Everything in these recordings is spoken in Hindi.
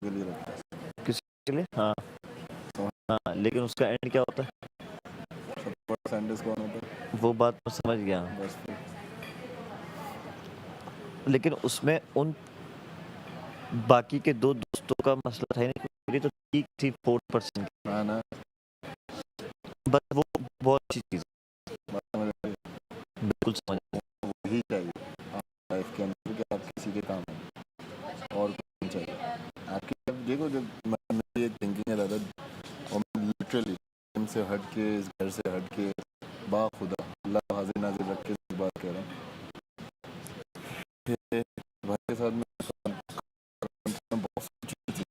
के लिए रखता है। किसी के लिए? हाँ हाँ, लेकिन उसका एंड क्या होता है? साइंटिस्ट कौन होता है? वो बात मैं समझ गया, बस फिर लेकिन उसमें उन बाकी के दो दोस्तों का मसला था ही नहीं, मेरी तो ठीक थी 4% की, हाँ ना, बस वो बहुत अच्छी चीज़ बात समझ आ रही है, बिल्कुल समझ है। वही चाहिए आप लाइफ के अंदर कि आप किसी के काम आए और कुछ नहीं चाहिए आपकी। अब देखो जब मेरी एक थिंकिंग है दादा, और मैं लिटरली से हट के, इस घर से हट के, बाखुदा अल्लाह हाजिर नाजिर रख के इस बात कह रहा हूँ कि भाई के साथ मैं बहुत सी चीज़ें थी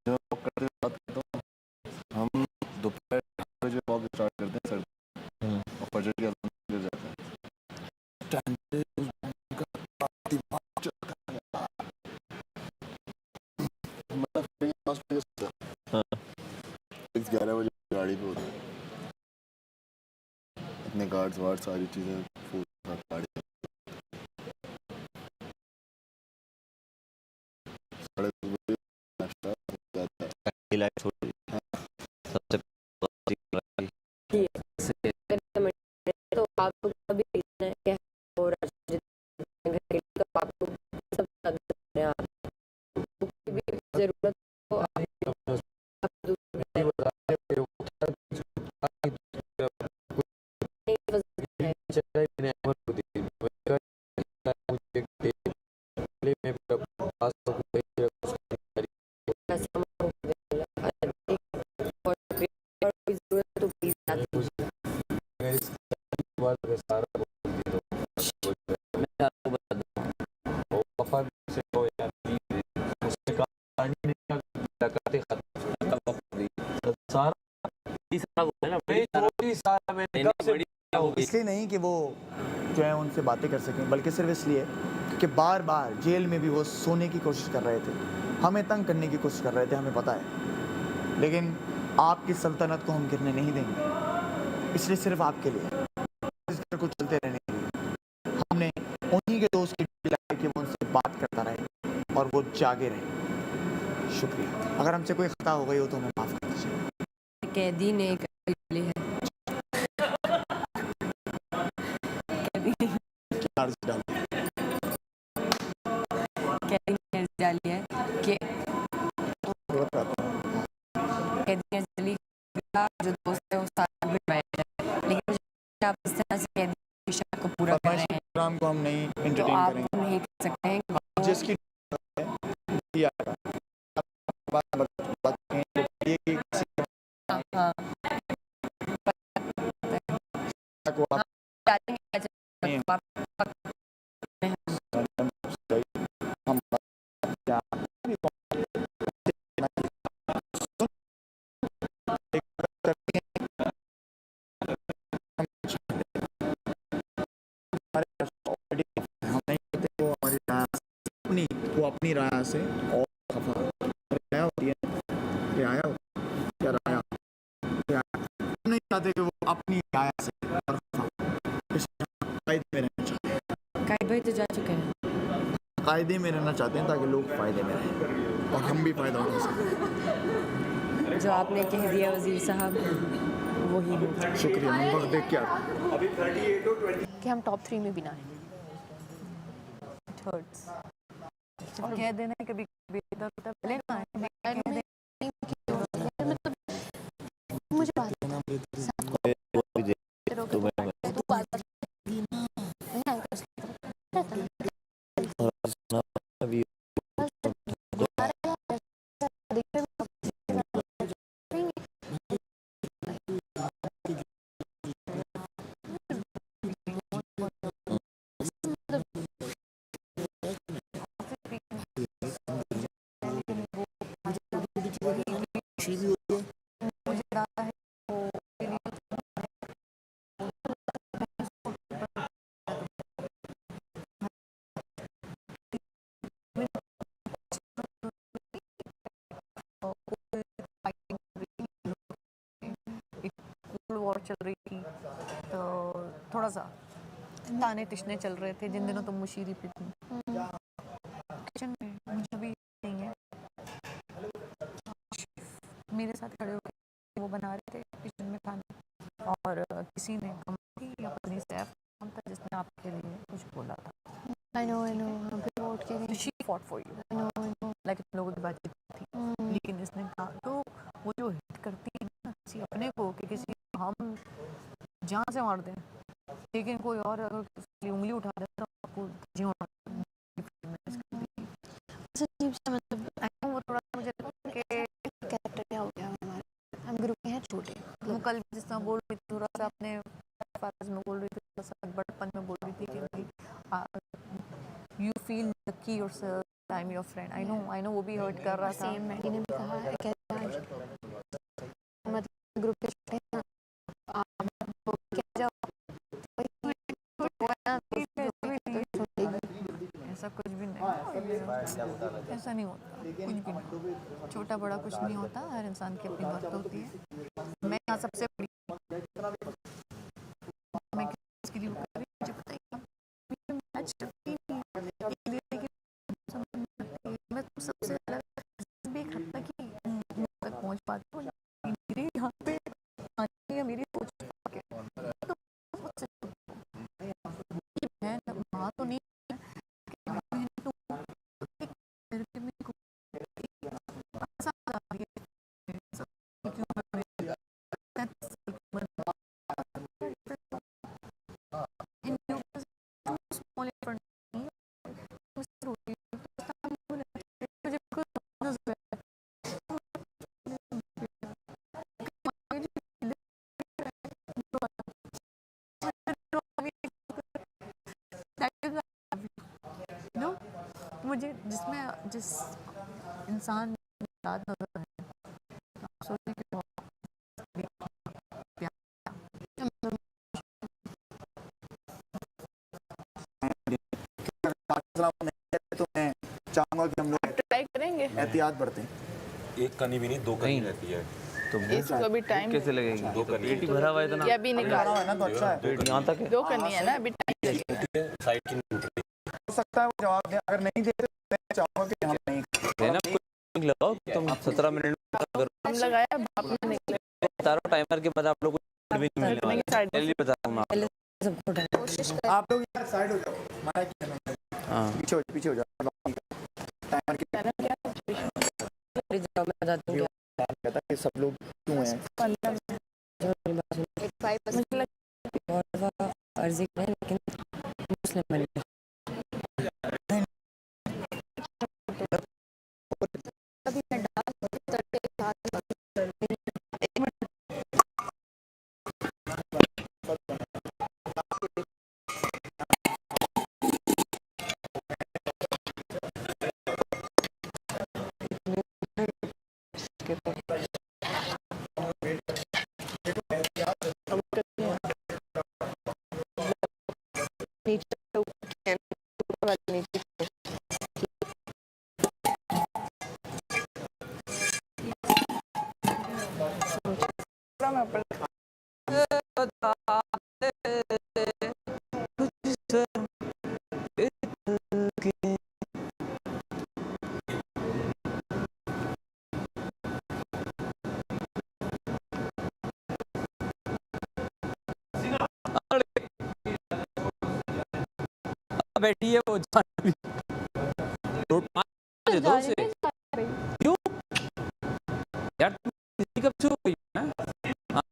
जो मैं करते हुए बात करता हूँ। हम दोपहर 2 बजे वॉक स्टार्ट करते हैं सर, हम्म, और फजर की अज़ान गिर जाता है। टाइम पे उस बंदे का दिमाग चलता है, मतलब फिर पास पे हाँ 11 बजे गाड़ी पे होता है, अपने गार्ड्स वार्ड सारी चीज़ें फूल गाड़ी 10:30 बजे नाश्ता हो जाता है। लाइफ थोड़ी सबसे पहले जी, तो आपको कभी देखना है कि हो रहा है घर के लिए, तो आपको सब बता देते हैं आप, कोई भी ज़रूरत हो आप दूर इसलिए नहीं कि वो जो है उनसे बातें कर सकें, बल्कि सिर्फ इसलिए कि बार बार जेल में भी वो सोने की कोशिश कर रहे थे, हमें तंग करने की कोशिश कर रहे थे, हमें पता है, लेकिन आपकी सल्तनत को हम गिरने नहीं देंगे, इसलिए सिर्फ आपके लिए इस घर को चलते रहने के लिए हमने उन्हीं के दोस्त की ड्यूटी लगाई कि वो उनसे बात करता रहे और वो जागे रहे। शुक्रिया, अगर हमसे कोई खता हो गई हो तो हमें माफ़ कर दीजिए। कैदी ने ली है, कैदी क्या अर्ज डाल कैदी ने डाली है कि कैदी ने डाली जो दोस्त है वो साथ में बैठ जाए, लेकिन जब आप इस तरह से कैदी की इच्छा को पूरा कर रहे हैं प्रोग्राम को हम नहीं तो एंटरटेन आप करेंगे, नहीं कर सकते हैं कि वो जिसकी दिया बात कहें तो ये कि किसी हाँ को आप डालेंगे नहीं तो आप हम क्या हम नहीं कहते वो हमारी राय अपनी वो अपनी राय से और खफा राय होती है, राया क्या राया हम नहीं चाहते कि वो अपनी राय से और खफा इसलिए कायदे में रहना चाहते हैं, कायद भाई तो जा चुके हैं। कायदे में रहना चाहते हैं ताकि लोग फायदे में रहें और हम भी फायदा उठा सकें। जो आपने कह दिया वजीर साहब वही हो शुक्रिया, हम वक्त देख के आते कि हम टॉप 3 में भी ना हैं। हर्ट्स और कह देना कभी कभी इधर उधर भले ना आए, And कह मैं दे मतलब मुझे बात साथ को वो भी दे करो तो कि मैं तू बात नहीं आया कर सकता रहता ना सुना अभी मुझे रहा है वो के लिए कोल्ड वॉर चल रही थी, तो थोड़ा सा ताने तिश्ने चल रहे थे जिन दिनों तुम मुशीरी पे थी किचन में, मुझे भी नहीं है मेरे साथ खड़े होकर वो बना रहे थे किचन में खाना, और किसी ने कमरी या पत्नी सैफ नाम था जिसने आपके लिए कुछ बोला था। I know, हाँ, फिर वोट के लिए। She fought for you, I know. Like तुम लोगों की बातचीत थी, लेकिन इसने कहा तो वो जो हिट करती है ना किसी अपने को कि किसी हम जान से मार दें, लेकिन कोई और अगर उसकी उंगली उठा दे तो आपको जीवन अजीब सा मतलब वो थोड़ा मुझे लगता है कि कैरेक्टर क्या हो गया हमारे, हम ग्रुप में हैं छोटे। वो कल भी जिस तरह बोल रही थी, थोड़ा सा अपने फारस में बोल रही थी, थोड़ा सा बड़पन में बोल रही थी कि भाई you feel lucky yourself time your friend. I know वो भी हर्ट कर रहा था। सेम मैडी ने भी कहा है कहता है मतलब ग्रुप के छोटे हैं ना, आप वो कह जाओ ऐसा कुछ भी नहीं, ऐसा नहीं होता, कुछ भी नहीं, छोटा बड़ा कुछ नहीं होता, हर इंसान की अपनी बात होती है। मैं यहाँ सबसे बड़ी, मैं किसके लिए कर रही हूँ मुझे पता ही नहीं, मैच करती नहीं, मैं तो सबसे अलग भी एक हद तक ही तक पहुँच पाती हूँ, मेरे यहाँ पे आने या मेरी सोच तो मुझसे बहन माँ तो नहीं नो, मुझे जिसमें जिस इंसान याद नजर है, आप सोचने की बहुत तो मैं चाहूंगा कि हम लोग ट्राई करेंगे। एहतियात बरतें। एक कनी भी नहीं, दो कनी रहती है। तो इसको अभी टाइम कैसे लगेगी? दो कनी पेट ही भरा हुआ है इतना, या अभी निकाल है ना तो अच्छा है। पेट यहाँ तक है। दो करनी है ना, अभी टाइम लगेगा। साइड की नहीं टूट रही। हो सकता है वो जवाब दें, अगर नहीं देते तो मैं चाहूंगा कि हम नहीं है ना, कुछ लगाओ तुम 17 मिनट में करो, हम लगाया बाप ने निकले बता रहा हूँ टाइमर के बाद आप लोग को भी नहीं मिलने वाला है। जल्दी बता रहा हूँ मैं आपको। सबको कोशिश कर। आप लोग यार साइड हो जाओ, मना किया मैंने। हाँ पीछे हो जाओ टाइमर की जाओ, मैं बताती हूँ कहता है कि सब लोग क्यों हैं। मुझे लगता है अर्जी में, लेकिन मुस्लिम बन गया। अभी मैं डाल तड़के साथ बैठी है वो जानवी, दो से क्यों यार, तुम किसी कब से हो गई है? हाँ?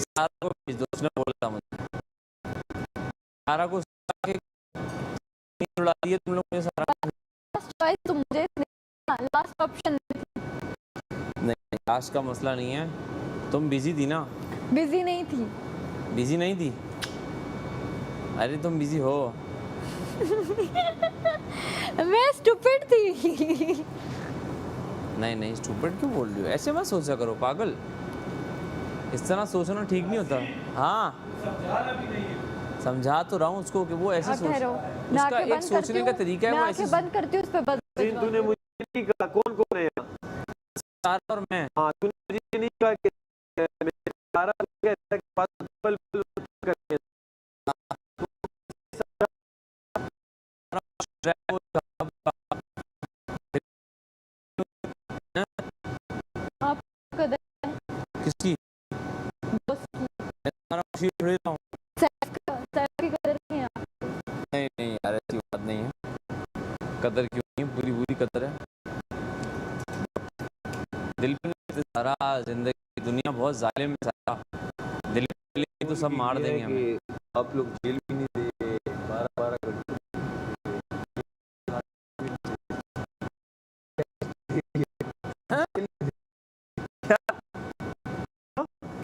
सारा को भेज दो, उसने बोला था मुझे, सारा को उड़ा दिया तुम लोग ने सारा। तो मुझे लास्ट ऑप्शन नहीं, लास्ट का मसला नहीं है, तुम बिजी थी ना? बिजी नहीं थी। बिजी नहीं थी? अरे तुम बिजी हो। मैं स्टूपिड थी। नहीं स्टूपिड क्यों बोल रही हो? ऐसे मत सोचा करो पागल, इस तरह सोचना ठीक नहीं होता। हाँ समझा तो रहा हूँ उसको कि वो ऐसे सोच, उसका एक सोचने का तरीका है, वो ऐसे बंद करती हूँ उस पे बस। तूने मुझे नहीं कहा कौन कौन है यहाँ? सारा और मैं। हाँ तूने मुझे नहीं कहा कि सारा इसलिए थोड़ी ना हूँ। सैफ की कदर नहीं है। नहीं नहीं यार, ऐसी बात नहीं है। कदर क्यों नहीं, पूरी पूरी कदर है। दिल पे नहीं, सारा जिंदगी दुनिया बहुत जालिम है सारा। दिल पे लेके तो सब मार देंगे हमें। आप लोग जेल भी नहीं दे 12-12 घंटे।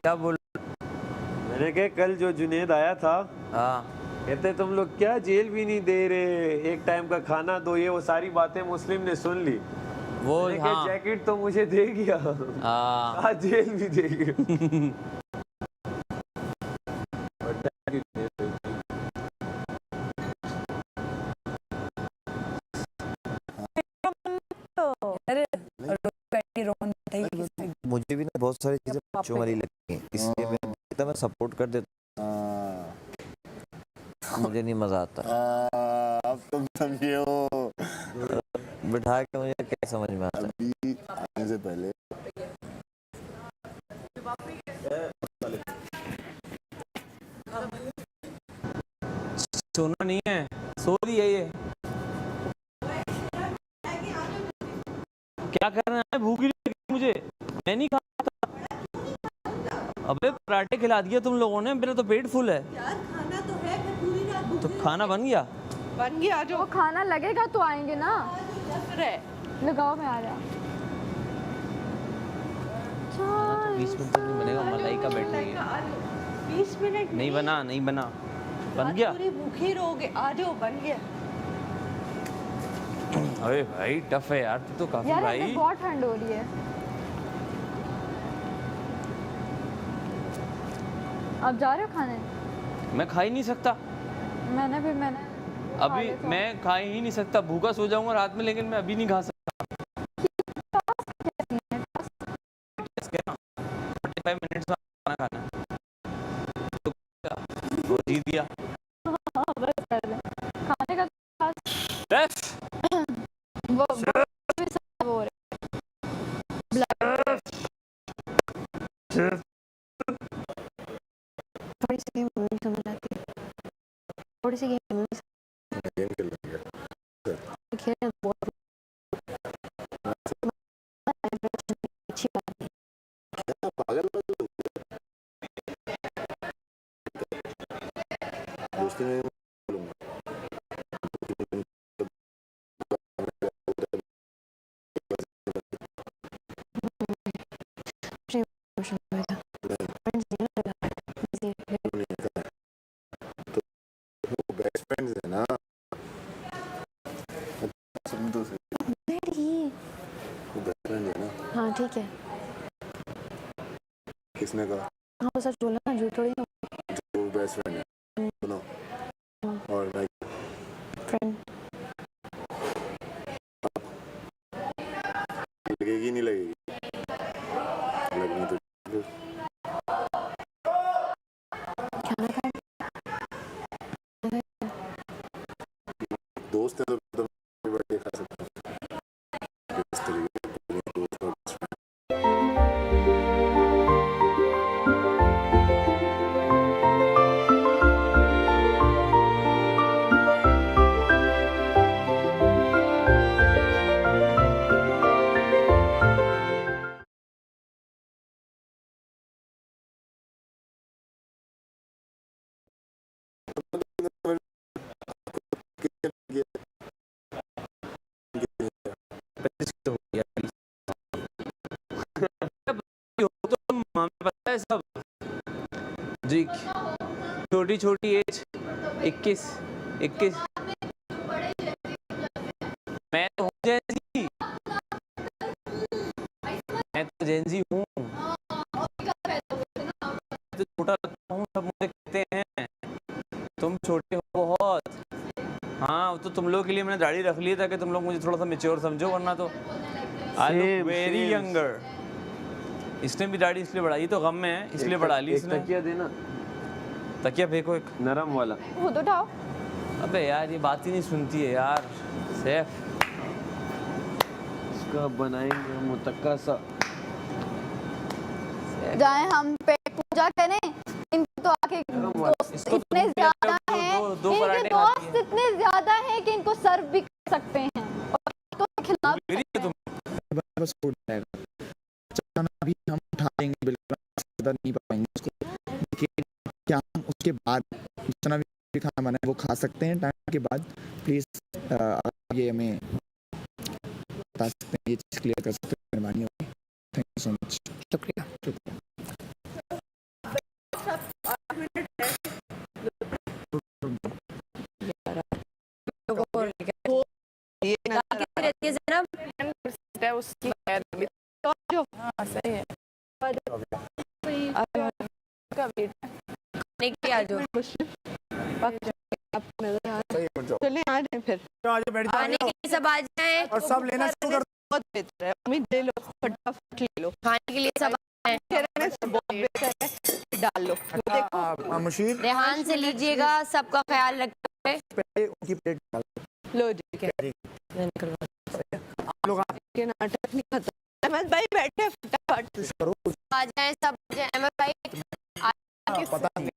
क्या बोल? मैंने कहा कल जो जुनेद आया था, हाँ कहते तुम लोग क्या जेल भी नहीं दे रहे, एक टाइम का खाना दो, ये वो सारी बातें मुस्लिम ने सुन ली। वो मैंने कहा हाँ जैकेट तो मुझे दे गया, हाँ आज जेल भी दे गया। मुझे भी ना बहुत सारी चीजें बच्चों वाली लगती हैं, इसलिए मैं सपोर्ट कर देता हाँ, हूँ। मुझे नहीं मजा आता अब तुम समझियो। बिठा के, मुझे क्या समझ में आता है। अभी आने से पहले सोना नहीं है, सो रही है ये। क्या कर रहे हैं? भूख ही नहीं लगी मुझे, मैं नहीं खाता। अबे पराठे खिला दिया तुम लोगों ने, मेरा तो पेट फुल है। यार खाना तो है, फिर पूरी रात भूखे तो खाना बन गया? बन गया। जो वो खाना लगेगा तो आएंगे ना। लगाओ मैं आ रहा। 20 मिनट तक नहीं बनेगा, मलाई का बैठेगा। 20 मिनट नहीं बना, नहीं बना, बन गया। पूरी भूखे रहोगे, आ जाओ, बन गया। अरे भाई टफ है यार, तू तो काफी यार भाई। बहुत ठंड हो रही है। आप जा रहे हो खाने? मैं खा ही नहीं सकता मैंने अभी, मैं खा ही नहीं सकता, भूखा सो जाऊंगा रात में, लेकिन मैं अभी नहीं खा सकता। 45 मिनट्स में खाना खाना है। तो क्या? वो जीत गया। बस कर ले। खाने का बस वो हो रहा थोड़ी सी गेम नहीं समझ आती, थोड़ी सी गेम गेम खेल रहे हैं। खेलने बहुत अच्छी बात है। क्या पागल दोस्ती में बेस्ट फ्रेंड्स है ना। सुन तो सही, वो बेस्ट फ्रेंड है ना। हाँ ठीक है। किसने कहा? हाँ वो सच बोला ना, झूठ थोड़ी ना। जो बेस्ट फ्रेंड है, सुनो। और मैं फ्रेंड लगेगी नहीं लगेगी? लगनी तो खाना खाए। दोस्त है तो बैठ के खा सकते हैं। इस तरीके से दोस्त और best friend। पता है सब जी, छोटी छोटी एज 21 मैं तो हूँ जेंजी, मैं तो जेंजी हूँ, तो छोटा लगता हूँ, सब मुझे कहते हैं तुम छोटे हो बहुत। हाँ तो तुम लोग के लिए मैंने दाढ़ी रख ली ताकि तुम लोग मुझे थोड़ा सा मेच्योर समझो, वरना तो आई लुक वेरी यंगर। इसने भी दाढ़ी इसलिए बढ़ाई, तो गम में है इसलिए बढ़ा ली इसने। तकिया देना, तकिया फेंको एक नरम वाला। खुद उठाओ। अबे यार ये बात ही नहीं सुनती है यार। सैफ इसका बनाएंगे मुतक्का सा। जाए हम पे पूजा करें, इनको तो आके भी कर सकते हैं और तो खिलाफ बस छूट जाएगा। चलाना भी हम उठा देंगे, बिल्कुल ज़्यादा नहीं पाएंगे उसको, लेकिन क्या हम उसके बाद जितना भी खाना बनाए वो खा सकते हैं टाइम के बाद? प्लीज़ ये हमें बता सकते हैं, ये चीज़ क्लियर कर सकते हैं, मेहरबानी होगी। Thank you so much. शुक्रिया। उसकी सही है चले आ जाए फिर आने के लिए सब आ जाए और सब लेना शुरू कर बहुत बेहतर है। अम्मी ले लो, फटाफट ले लो, खाने के लिए सब आ जाए। रहने से बहुत बेहतर है। डाल लो, देखो मुशीर ध्यान से लीजिएगा, सबका ख्याल रखें। पहले उनकी प्लेट डाल दो। लो जी आप लोग के नाटक नहीं खत्म। अहमद भाई बैठे फटाफट करो, आ जाए सब, आ जाए। अहमद भाई पता नहीं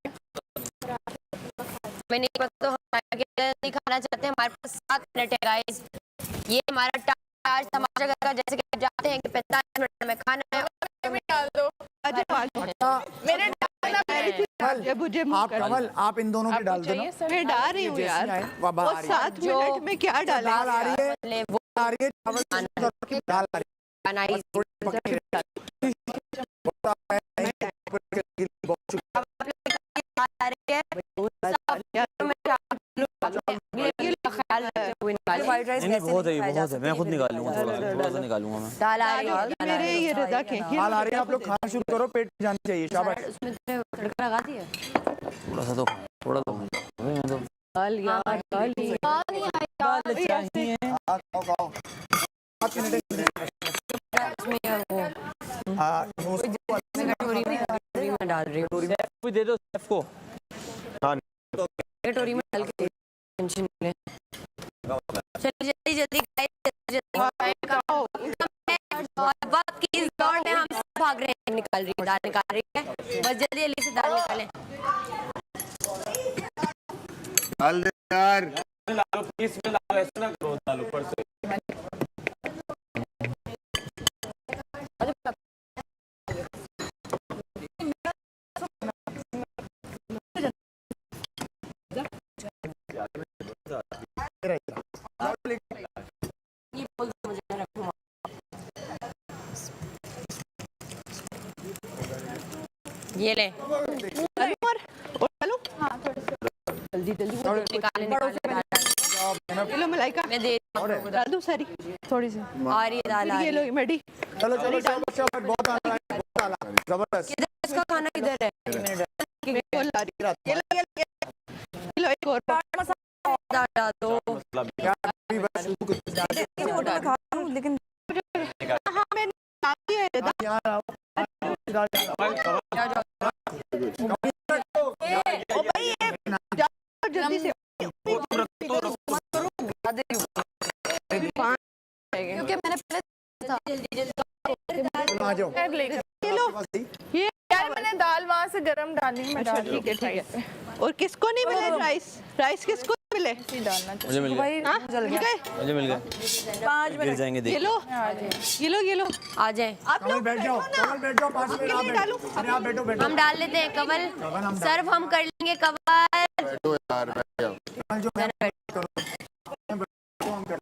मैं नहीं पता तो हम नहीं खाना चाहते। हमारे पास 7 मिनट है गाइस, ये हमारा टाइम तमाशा का जैसे कि आप जानते हैं कि 45 मिनट में खाना है। डाल दो। मेरे मुझे आप कमल, आप इन दोनों के डाल दो ना। मैं डाल रही हूँ यार, वो 7 मिनट में क्या डालें? दाल आ रही है, वो आ रही है, चावल दाल आ रही है। नहीं बहुत है, बहुत है, मैं खुद निकाल लूंगा, थोड़ा सा निकालूंगा मैं। दाल आ रही है, मेरे ये रजा के दाल आ रही है, आप लोग खाना शुरू करो, पेट में जानी चाहिए। शाबाश। उसमें तड़का लगा दिया। थोड़ा सा तो थोड़ा तो दाल यार, दाल ही चाहिए। खाओ खाओ। 5 मिनट कटोरी में डाल रही हूँ, भी दे दो शेफ को। कटोरी में डाल के टेंशन ले। चलिए जल्दी जल्दी और वक्त की इस दौड़ में हम सब भाग रहे हैं। निकाल रही है, दाल निकाल रही है, बस जल्दी जल्दी से दाल निकालें। डाल दे यार। इसमें डालो, ऐसे ना करो, डालो ऊपर से। ये ले जल्दी जल्दी निकाले निकाले। लो मलाइका, मैं दे डाल दो सारी, थोड़ी सी आ रही है दाल, आ ये रही लो है। मडी। चलो चलो शाबाश, बहुत आ रहा है, बहुत आ रहा है, जबरदस्त। किधर इसका खाना किधर है? वो ला रही है। ये लो एक और दाल डाल दो। लेकिन हाँ मैं डालती है रजा। ओ भाई ये जल्दी से क्योंकि मैंने आ जाओ। ये लो, ये यार मैंने दाल वहाँ से गरम डाली, मैं डाल ठीक है ठीक है। और किसको नहीं मिले राइस? राइस किसको नहीं मिले? डालना मुझे मिल गया, हाँ मिल गए? मुझे मिल गया। 5 गिर जाएंगे ये देख। लो ये लो ये लो। आ जाए, आप कमल लोग बैठ जाओ, कमल बैठ जाओ, 5 मिनट आप डालो। बैठो। अरे आप बैठो बैठो। हम डाल लेते हैं कवल, सर्व हम कर लेंगे कवल। बैठो यार, बैठ जाओ। कमल जो मैं करो, हम कर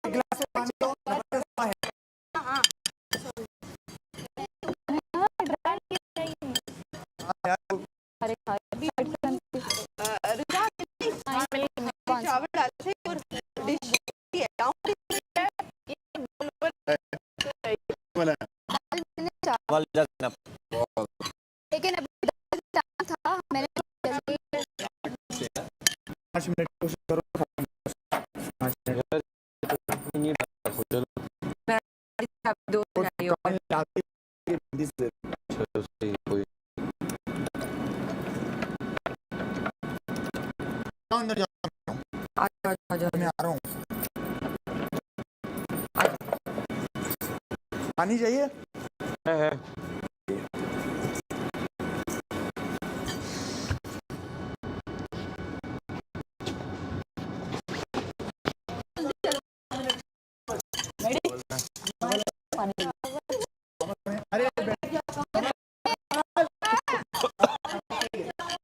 गिलास से पानी लो। चावल डालते और डिश लेकिन अभी दाल था, मैंने 5 मिनट कोशिश करो। दो सिनेरियो अंदर जाओ, मैं आ रहा हूँ। पानी चाहिए?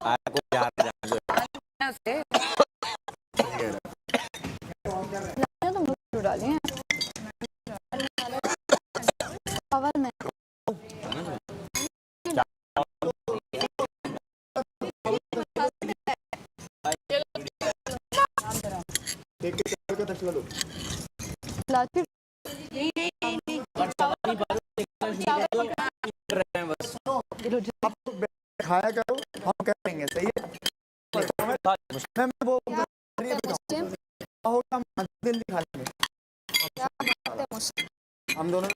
आपको याद है तुम लोग डाले हैं चावल में लाची खाया करो, हम करेंगे, सही है। मैं वो होगा, हम दिन दिखा लेंगे हम दोनों।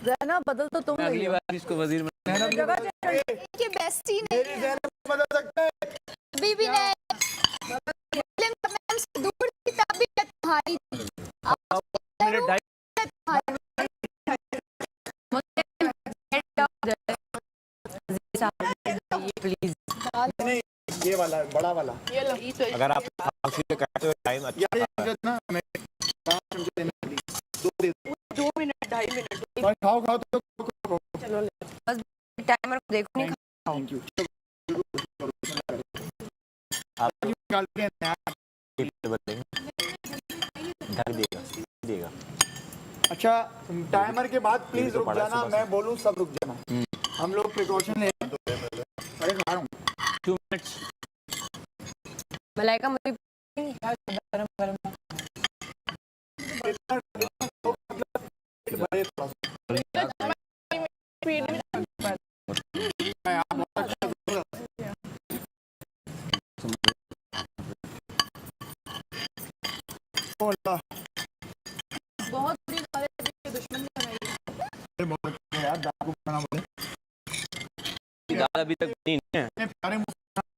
ज़ैना बदल तो तुम अगली बार इसको वजीर की बेस्टी मेरी ज़हन बदल सकता है। बीबी ने दूर की तबीयत तुम्हारी प्लीज नहीं, ये वाला बड़ा वाला। अगर आप फांसी पे काटते हो टाइम अच्छा यार ना, मैं 5 मिनट देने वाली, 2 मिनट 2.5 मिनट खाओ खाओ तो चलो बस टाइमर को देखो नहीं थैंक यू। आप निकाल के नया ढक देगा। अच्छा, टाइमर के बाद प्लीज रुक जाना, मैं बोलूं सब रुक जाना। हम लोग प्रिकॉशन ले। अरे खा रहा हूँ 2 मिनट्स। मलाइका मुझे गरम गरम बहुत बड़ी दुश्मन यार दाकू बना बोले दाल अभी तक बनी नहीं है।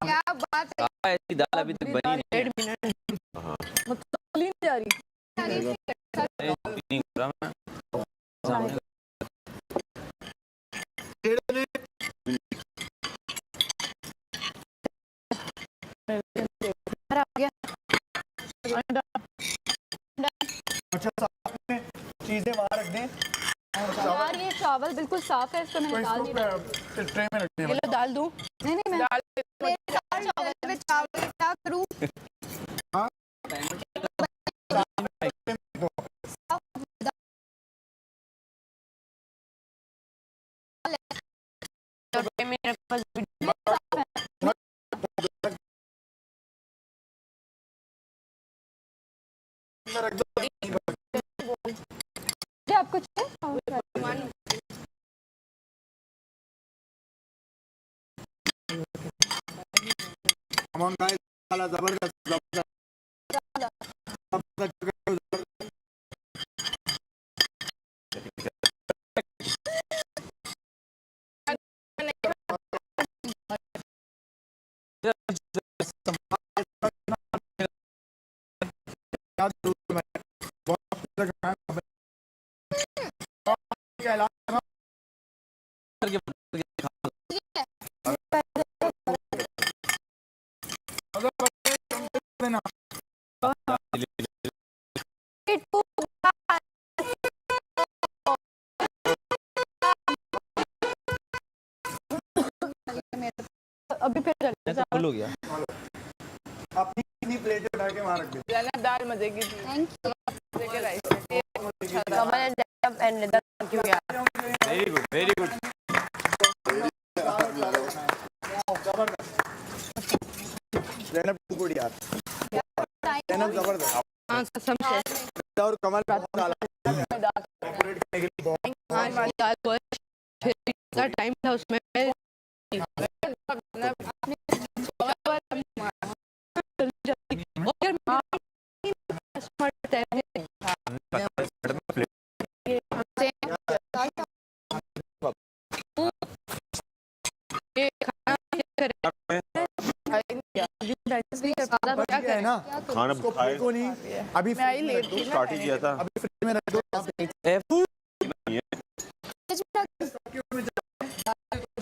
क्या बात है, ऐसी दाल अभी तक बनी नहीं है। 1.5 मिनट मतलब नहीं जा रही नहीं हो रहा मैं। अच्छा साथ में चीजें वहां रख दें। यार ये चावल बिल्कुल साफ है, इसको मैंने निकाल दिया। ट्रे में रखने ये लो दाल दूं। नहीं नहीं, मैं दाल मेरे साथ चावल में चावल क्या करूं? रख दो। क्या आपको चाहिए? कमॉन गाइस, वाला जबरदस्त अभी फिर फुल हो गया। अपनी प्लेट उठा के वहां रख दे। जाना दाल मजे की थी। Thank you. देखिए राइस कमल एंड क्यों यार very good very good. Zainab good यार, ज़ैनब जबरदस्त। और कमल दाल को फिर टाइम था उसमें मैसेज नहीं कर पाता बच गया है ना, खाना उसको खाए फेंको नहीं, अभी मैं आई फ्रिज में लेट रख दो, थी ना, स्टार्ट ही किया था। अभी फ्रिज में रख दो।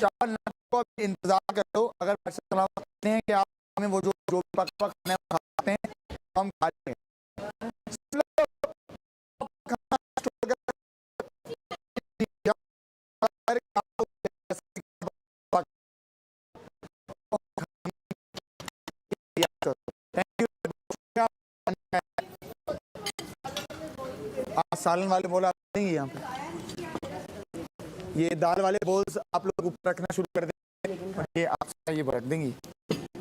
चावल ना को अभी इंतजार करो, अगर पैसे करते हैं कि आप हमें वो जो जो पका खाना है वो खाते हैं तो हम खा लेंगे। सालन वाले बोल देंगे यहाँ पे, ये दाल वाले बोल्स आप लोग ऊपर रखना शुरू कर देंगे और ये आप ये रख देंगी।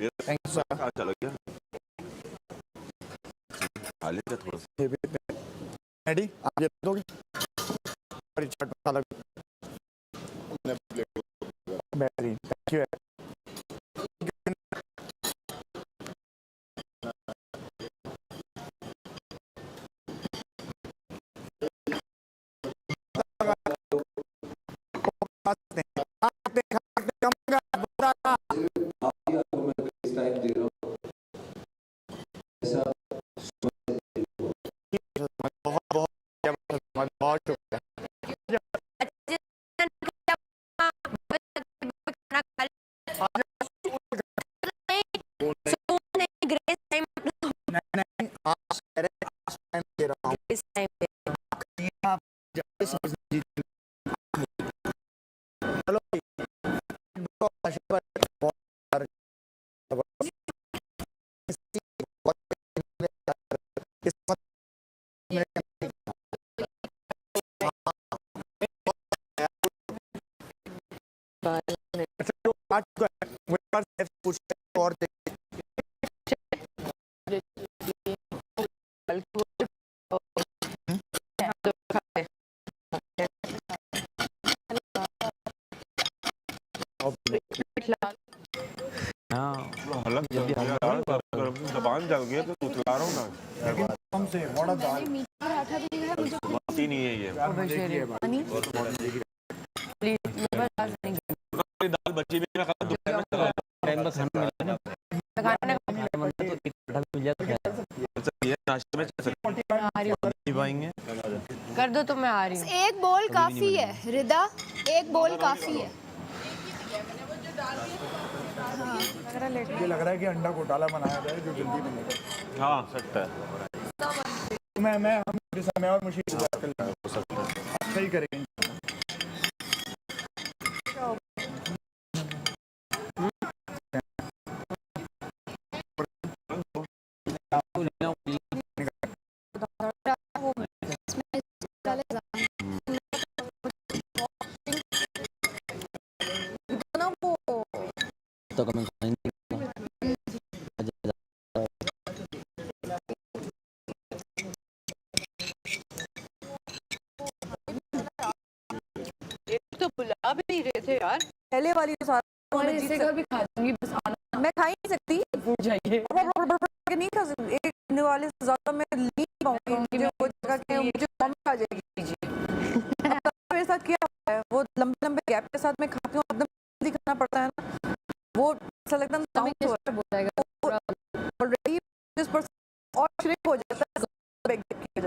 Thank you sir. चलो क्या खा लेते थोड़ा सा। रेडी आप ये दोगे और ये चाट मसाला बेहतरीन, थैंक यू। बहुत और जबान जल गई तो उतला रहा हूँ ना हमसे बड़ा दाल मीठी पराठा भी है मुझे बात ही नहीं है ये। दाल बची भी मैं खा टाइम पर खाना मिला ना ये नाश्ते में पाएंगे कर दो तो मैं आ रही हूँ। एक बोल काफी है रिदा, एक बोल काफी है। मुझे लग रहा है कि अंडा घोटाला बनाया जाए जो जल्दी बनेगा। हाँ सकता है। मैं और मुशीर बात कर लेंगे, अच्छा ही करेंगे। तो बुला भी नहीं रहे थे यार, पहले वाली तो सारा मैं जीत भी खा दूंगी, बस आना मैं खा ही नहीं सकती, भूल जाइए। नहीं खा सकती एक खाने वाले से ज्यादा मैं नहीं पाऊंगी, मुझे वो जगह के मुझे वॉमिट आ जाएगी। अब मेरे साथ क्या होता है, वो लंबे लंबे गैप के साथ मैं खाती हूँ, एकदम जल्दी खाना पड़ता है ना, वो ऐसा लगता है ऑलरेडी जिस पर और श्रिंक हो जाता है, फिर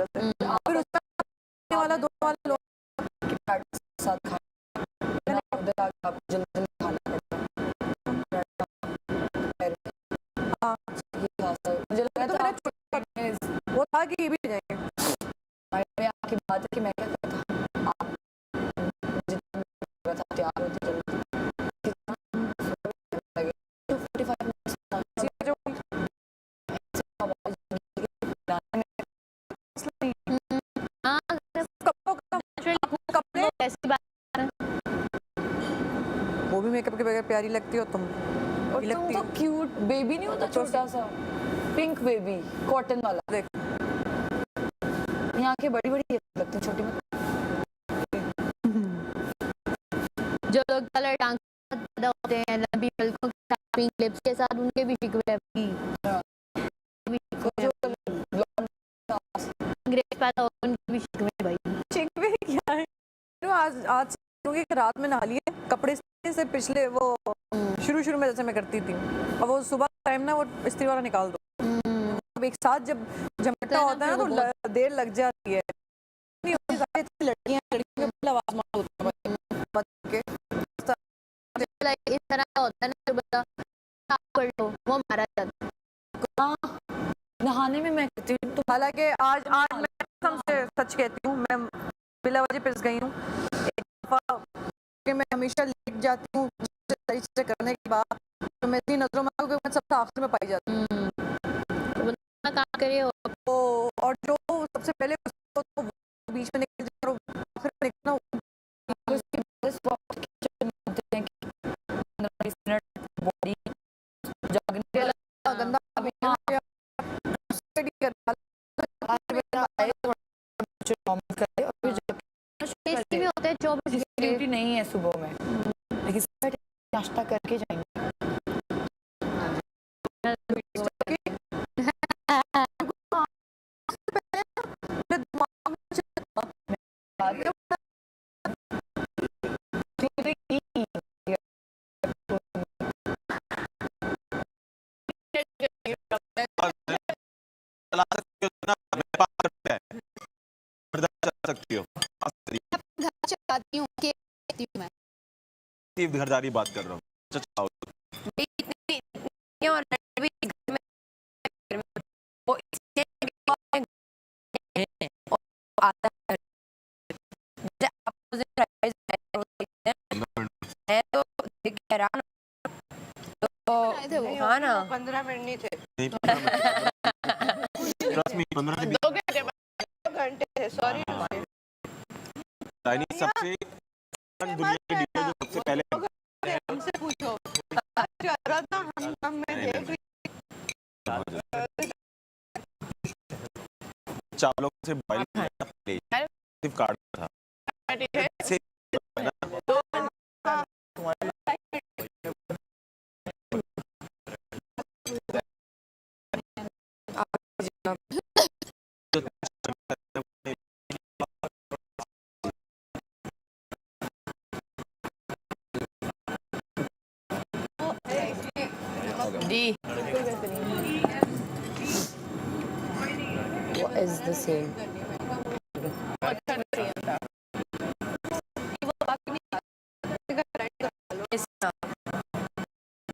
उसका वाला दो वाला लोग साथ खाना उधर आप जल्दी खाना हाँ मुझे लगा तो मैंने वो था कि ये भी जाएंगे। मैं आपकी बात है कि मैं क्या करता आप जितना था तैयार होते जल्दी 45 वो भी मेकअप के बगैर प्यारी लगती हो तुम, और तुम तो क्यूट बेबी नहीं होता छोटा सा पिंक बेबी कॉटन वाला, देख ये आंखें बड़ी बड़ी लगती छोटी में। जो लोग कलर टांग पैदा होते हैं लंबी पलकों के साथ पिंक लिप्स के साथ, उनके भी शिकवे अंग्रेज पैदा होते हैं, उनके भी शिकवे भाई। शिकवे क्या है, आज आज क्योंकि रात में नहा लिए कपड़े से पिछले वो शुरू में जैसे मैं करती थी, और वो सुबह टाइम ना वो इस्त्री वाला निकाल दो, अब एक साथ जब झमटा होता है ना तो देर लग जाती है। नहीं होती, सारी लड़कियां को आवाज मार होता है इस तरह का होता है ना, जो बता आप कर लो वो मारा जाता है। नहाने में मैं करती हूँ। तो हालांकि आज मैं कसम से सच कहती हूँ, मैं बिला वजह पिस गई हूँ एक दफा, कि मैं हमेशा लेट जाती हूँ सही से करने के बाद, तो मैं इतनी नजरों में मैं सबसे आखिर में पाई जाती हूँ। तो बंदा काम करे तो और जो सबसे पहले उसको तो बीच में निकल जाए और आखिर में निकलना बॉडी जागने गंदा टेस्टी भी होते हैं 24 घंटे। नहीं है सुबह में, लेकिन नाश्ता करके जाएंगे। सकती हो घर चलाती हूँ, मैं घरदारी बात कर रहा हूँ। हाँ ना 15 मिनट नहीं थे, 2 घंटे थे, सॉरी। चाइनीज सबसे दुनिया की डिश है जो सबसे पहले हमसे पूछो मैं देख रही चावलों से बॉईल सिर्फ काट था D. What is the same?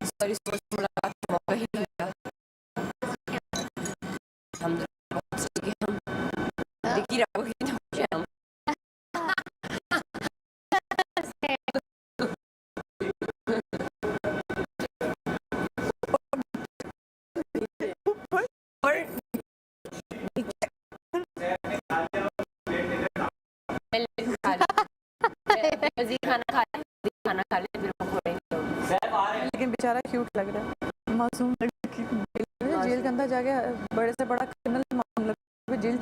Sorry, मुलाकात का मौका ही नहीं मिला। हम दिख ही रहा होगा कि हम लेकिन बेचारा क्यूट लग रहा है, मासूम लग रहा है। जेल के अंदर जाके बड़े से बड़ा क्रिमिनल मामला जेल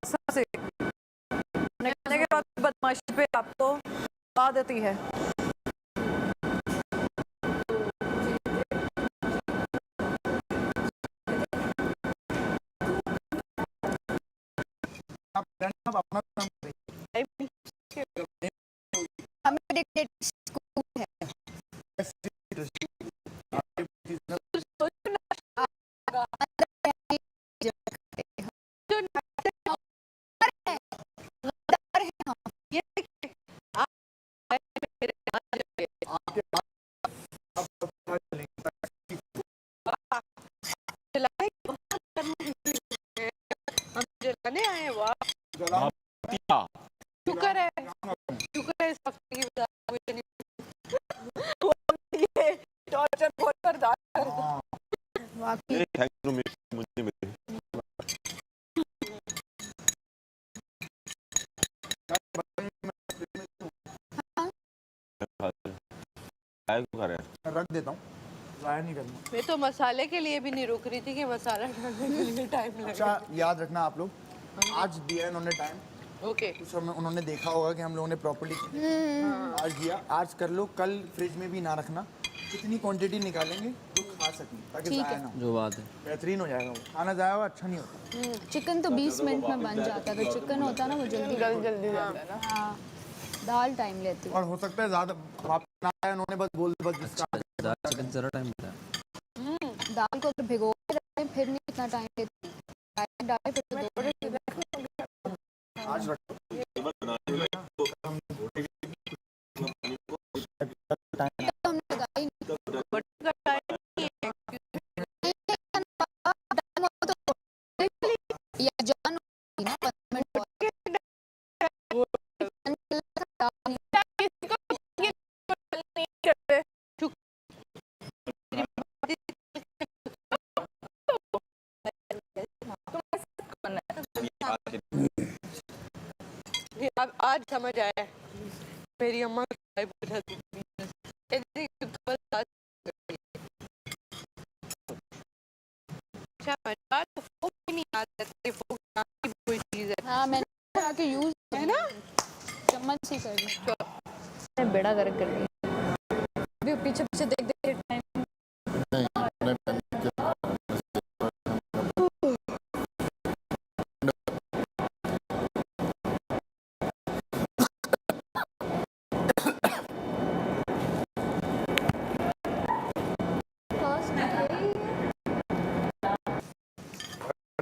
सबसे निकलने के बाद बदमाशी पे आपको बात देती है। शुक्र है इस हफ्ते की टॉर्चर बहुत बर्दाश्त रख देता हूँ, ज़ाया नहीं करना। मैं तो मसाले के लिए भी नहीं रुक रही थी कि मसाला डालने के लिए टाइम लगे। अच्छा याद रखना आप लोग, आज दिया है उन्होंने टाइम, ओके उस समय उन्होंने देखा होगा कि हम लोगों ने प्रॉपर्ली आज दिया, आज कर लो, कल फ्रिज में भी ना रखना, कितनी क्वांटिटी निकालेंगे तो खा सकें, ताकि ज़ाया ना हो। जो बात है बेहतरीन हो जाएगा वो, खाना ज़ाया हुआ अच्छा नहीं होता। चिकन तो 20 मिनट में बन जाता है, अगर चिकन होता ना वो जल्दी जल्दी जाता है ना। हाँ दाल टाइम लेती है। और हो सकता है ज़्यादा वापस ना आए, उन्होंने बस बोल बस जिसका दाल चिकन ज़रा टाइम लेता है। दाल को अगर भिगो के रखें फिर नहीं इतना टाइम लेती। डाले फिर तो आज हमने लगाई नहीं। या जान होती ना 15 मिनट और। अब आज समझ आया मेरी अम्मा क्या पूछा थी। ऐसे ही कपल साथ अच्छा मजा तो फोक भी नहीं याद रहते, फोक नाम की कोई चीज है। हाँ मैंने आके यूज है ना, चम्मच से कर दी। मैं बेड़ा गर्क कर दी। अभी पीछे पीछे देख देख के टाइम नहीं अपने पहले के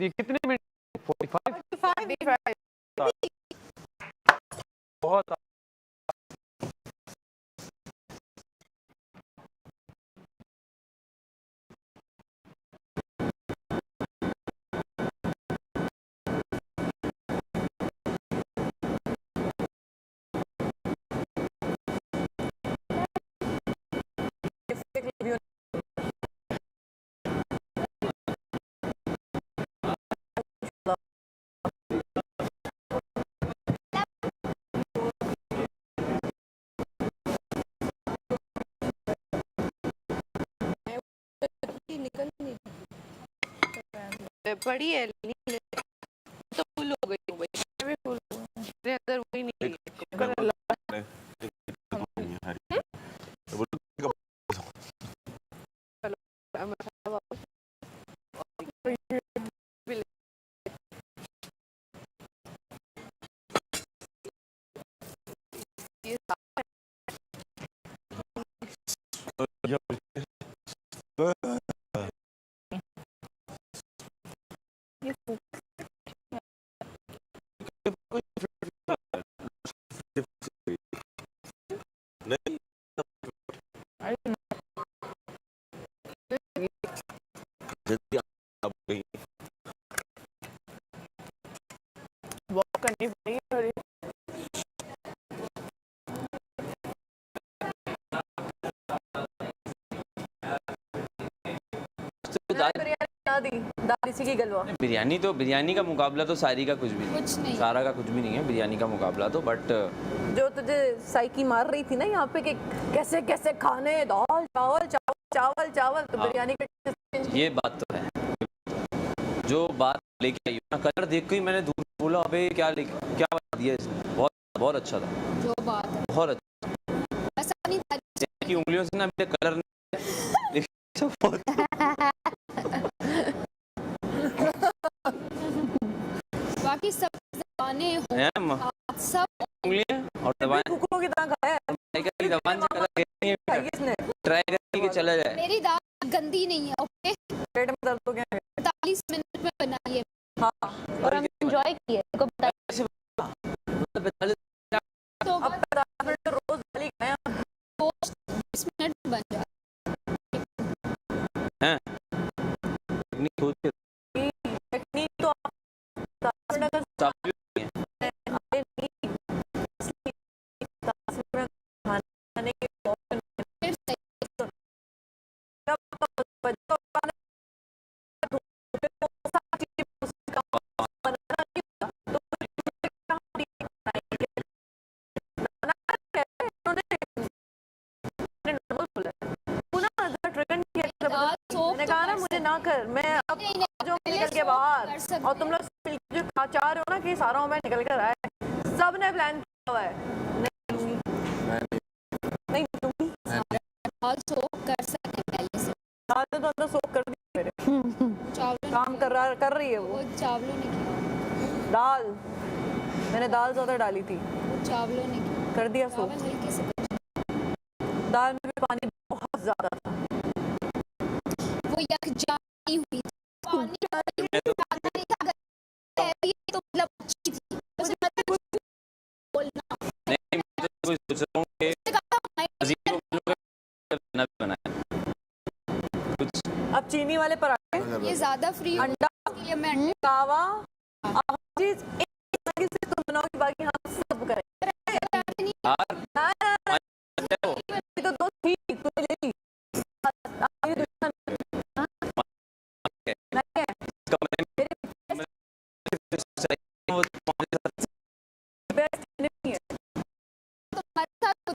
ये कितने मिनट? 45। बहुत निकल नहीं बड़ी है तो फुल हो गई हूँ भाई, मैं भी फुल हो गई। मेरे अंदर वही नहीं है। वॉक करनी पड़ी और बिरयानी तो बिरयानी का मुकाबला तो सारी का कुछ भी नहीं, कुछ नहीं। सारा का कुछ भी नहीं है बिरयानी का मुकाबला तो। बट जो तुझे साइकी मार रही थी ना यहाँ पे कि कैसे कैसे खाने, दाल चावल चावल चावल चावल, तो हाँ। बिरयानी का ये बात तो है, जो बात लेके आई हो ना, कलर देख के ही मैंने दूर बोला अबे क्या क्या बता दिया इसने। बहुत बहुत अच्छा था, जो बात है बहुत अच्छा। ऐसा नहीं था। की उंगलियों से ना मेरे कलर बहुत बाकी सब जबाने हो है सब उंगलियां और दबाएं कुकुरों की तरह खाया है। की दबान से कलर खाई है इसने, ट्राई करके कि चला जाए। मेरी दाल गंदी नहीं है। ओके पेट में दर्द हो गया है। 45 मिनट में बनाई है। हाँ और हम एंजॉय किए को बताइए। तो अब 50 मिनट रोज वाली खाए हम। 20 मिनट में बन जाए। हैं नहीं खुद के टेक्निक तो आप 10 मिनट अगर चावल खाते नहीं, इसलिए 10 मिनट खाने के ऑप्शन फिर सही। दाल सोप मैंने कहा ना मुझे ना कर, मैं अब जो निकल के बाहर और तुम लोग जो चाह रहे हो ना कि सारा मैं निकल कर आए, सब ने प्लान किया हुआ है। नहीं दूंगी दाल सोप कर सकते हैं पहले से। दाल तो अंदर सोख कर दी मेरे, चावलों काम कर रही है वो चावलों ने किया। दाल मैंने दाल ज्यादा डाली थी। वो चावलों ने किया। कर दिया सो। दाल में भी पानी बहुत ज्यादा था। वो यकजानी हुई थी, पानी ज्यादा नहीं था, ये तो मतलब अच्छी थी, बस कुछ बोलना नहीं, मैं तो सोच रहा हूँ कि अजीब खाना भी बनाया कुछ। अब चीनी वाले पराठे, ये ज्यादा फ्री अंडा, ये मैं अंडे कावा, हर चीज एक तरीके से तुम बनाओगे, बाकी हम सब करेंगे। यार ना, ना, ना, ये तो दो थी, तूने ले ली। ये दुश्मन नहीं है। बेस्ट नहीं है। तुम्हारे साथ तो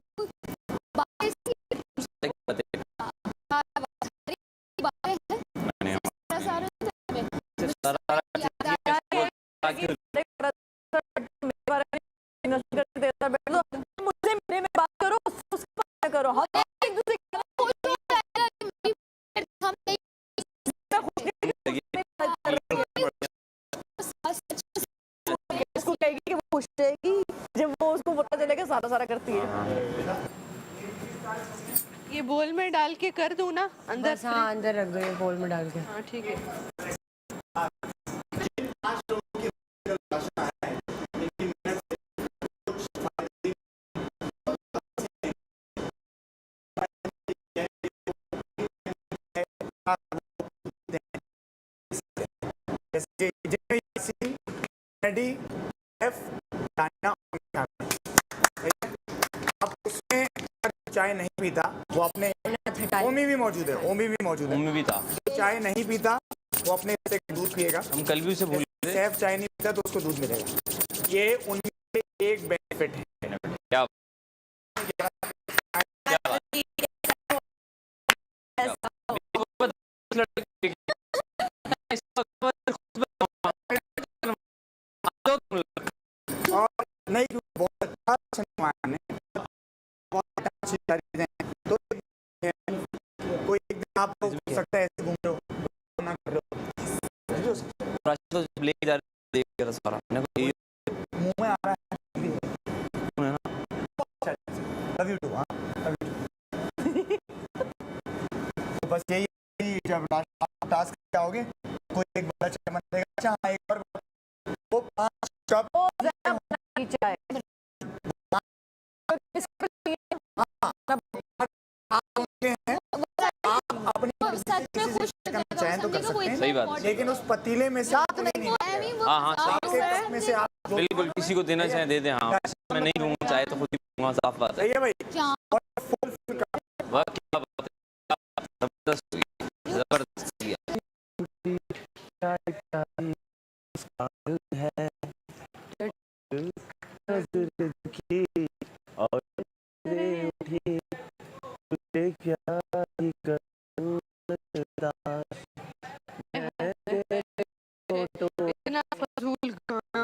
बातें सी बातें हैं सारा मुझसे मेरे में बात करो, उससे बात करो, हम एक दूसरे उसको कहेगी कि वो खुश रहेगी जब वो उसको पता चलेगा सारा सारा करती है। ये बोल में डाल के कर दूं ना अंदर? बस हाँ, अंदर रख दो ये बोल में डाल के। हाँ ठीक है। अब उसमें चाय नहीं पीता वो अपने, ओमी भी मौजूद है, ओमी भी मौजूद है, में भी था। चाय नहीं पीता वो अपने से दूध पिएगा। हम कल भी उसे भूल गए थे। सैफ चाय नहीं पीता तो उसको दूध मिलेगा। ये उनके एक बेनिफिट है। क्या और नहीं, बहुत अच्छा सम्मान है, बहुत अच्छी चीजें हैं। तो कोई एक दिन आप लोग हो सकता है ऐसे घूम रहे हो ना कर रहे हो, तो लेके जा रहे देख के सारा मुंह में आ रहा है लव यू टू। हाँ लव यू टू। तो बस यही, जब टास्क आओगे कोई एक बड़ा चाय बन देगा। अच्छा हाँ, एक और वो 5 कप चाय चयन तो कर सकते हैं, सही बात है। लेकिन उस पतीले में से कोई नहीं निकलेगा। हाँ हाँ आपके कप में से आप बिल्कुल, किसी को देना चाहे दे दे। हाँ मैं नहीं दूंगा चाहे तो खुद ही दूंगा, साफ बात है। सही है भाई। वाह क्या बात है, जबरदस्त हुई, जबरदस्त किया। इतना फजूल गाना।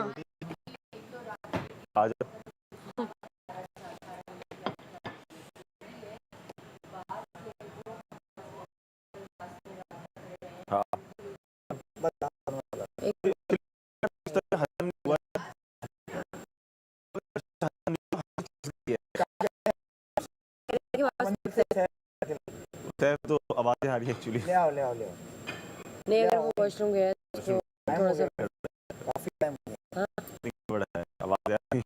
तो आवाजें आ रही है एक्चुअली। ले आओ ले आओ ले आओ। नहीं, अगर वो वॉशरूम गया तो उसको थोड़ा सा काफी टाइम हो गया। बड़ा है, आवाजें आ रही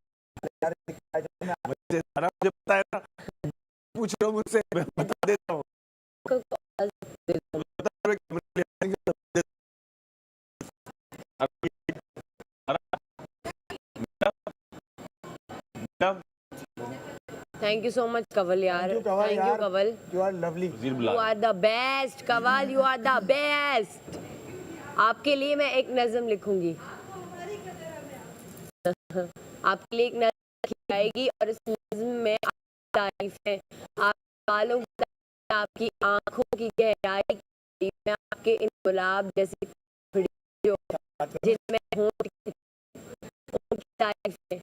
यार मुझे सारा मुझे पता है ना, पूछ लो मुझसे, मैं बता देता हूँ। Thank you so much Kawal यार, thank you Kawal, you are lovely, you are the best Kawal, you are the best. आपके लिए मैं एक नज़म लिखूंगी, आपके लिए एक नज़म लिखी जाएगी और इस नज़म में आपकी तारीफ है, आपके बालों की तारीफ, आपकी आंखों की गहराई की तारीफ है, आपके इन गुलाब जैसी जो जिनमें होंठ उनकी तारीफ है।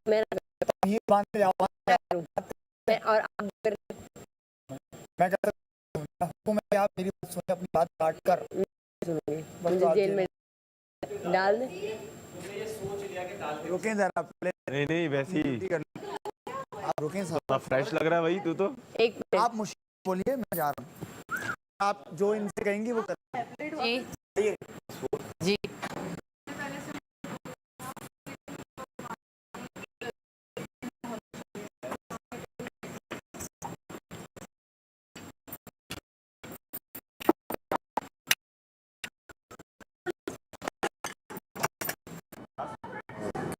मैं ये बात पे जाओ। मैं और अगर मैं कहता हूं मैं आप मेरी बात सुने, अपनी बात काट कर सुनूंगी, मुझे जेल में डाल दे। रुकें जरा पहले, नहीं नहीं वैसे ही कर लो। आप रुकें साहब, फ्रेश लग रहा है भाई तू तो। एक मिनट आप मुश्किल बोलिए, मैं जा रहा हूँ। आप जो इनसे कहेंगी वो कर। जी जी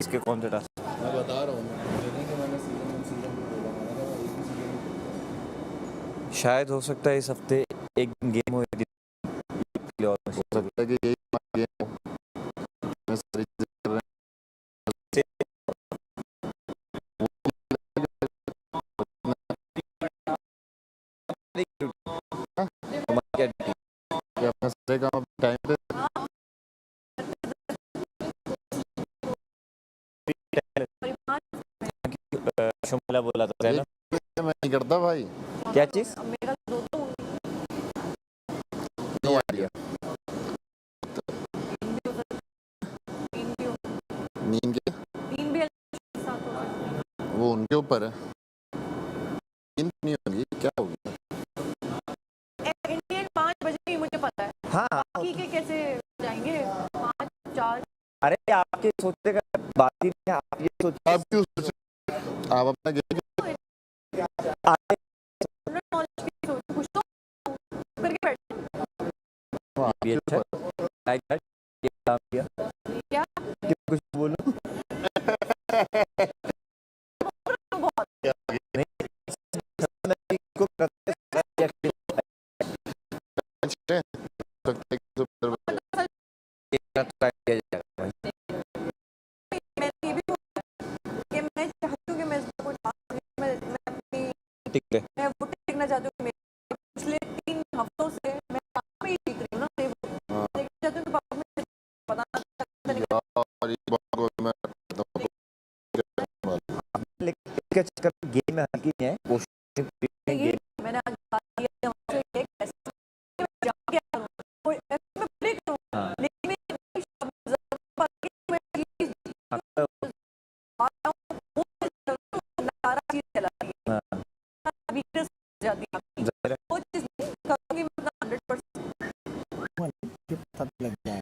इसके कौन से टास्क? मैं बता रहा हूँ, मैंने सीजन बोला, मैंने कहा एक ही सीजन शायद हो सकता है इस हफ्ते एक गेम हो हो सकता है कि यही गेम हो। मैं सारी चीजें कर रहे हैं कि अपना सारे काम टाइम पे शुमला बोला था है ना? मैं नहीं करता भाई। क्या चीज? मेरा दो तो नो आइडिया। तीन भी हो, नींद के तीन भी साथ हो सकते हैं। वो उनके ऊपर है। नींद नहीं होगी, क्या होगी? इंडियन 5 बजे ही मुझे पता है, हाँ बाकी के कैसे जाएंगे 5 4। अरे आपके सोचने का बात ही नहीं है, आप ये सोचिए आप क्यों सोच रहे हैं? आप अपना गेम नॉलेज की सोच कुछ तो करके बैठ भी अच्छा लाइक दैट ये काम किया क्या कि कुछ बोलूं बहुत नहीं मैं इसको करते सकते हैं मैं ये भी कि मैं चाहती हूँ कि मैं इसको मैं अपनी ठीक है मैं वो देखना चाहती हूँ कि मेरे पिछले 3 हफ्तों से मैं पापा में ही सीख रही हूँ ना सेव देखना चाहती हूँ कि पापा में पता नहीं और ये बात को मैं करता हूँ। लेकिन इसके चक्कर में गेम में हल्की नहीं है कोशिश ये मैंने आज बात किया हमसे ये कैसे मैं जाऊँ क्या करूँ कोई ऐसे मैं प्रे करूँ हाँ। लेकिन मैं शब्द पर कि मैं चीज़ सारा चीज़ चला रही है वीकनेस जाती है आपकी। ज़ाहिर है। वो चीज़ नहीं करूँगी मैं अपना 100%। ये पता लग जाए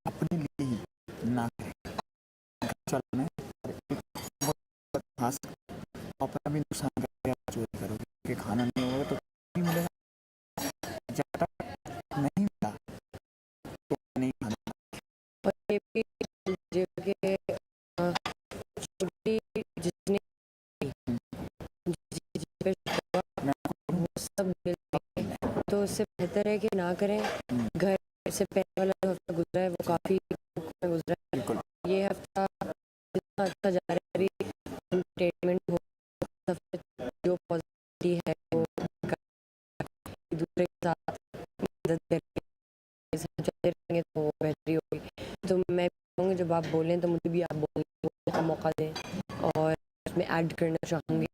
अपने लिए ही ना करें। चलना है बहुत खास अपना भी नुकसान करके आप चोरी करोगे कि खाना नहीं होगा तो नहीं मिलेगा, जब तक नहीं मिला तो नहीं खाना। और ये भी जो कि छोटी जितनी जिस पे मैं वो सब मिल जाए तो उससे बेहतर है कि ना करें। घर से पहले वाला जो हफ्ता गुजरा है वो काफ़ी में गुजरा है। बिल्कुल ये हफ्ता जितना अच्छा जा रहा है अभी एंटरटेनमेंट हो सफर जो पॉजिटिव है वो एक दूसरे के साथ मदद करके साथ चलते रहेंगे तो वो बेहतरी होगी। तो मैं कहूँगी जब आप बोलें तो मुझे भी आप बोलने का मौका दें और उसमें ऐड करना चाहूँगी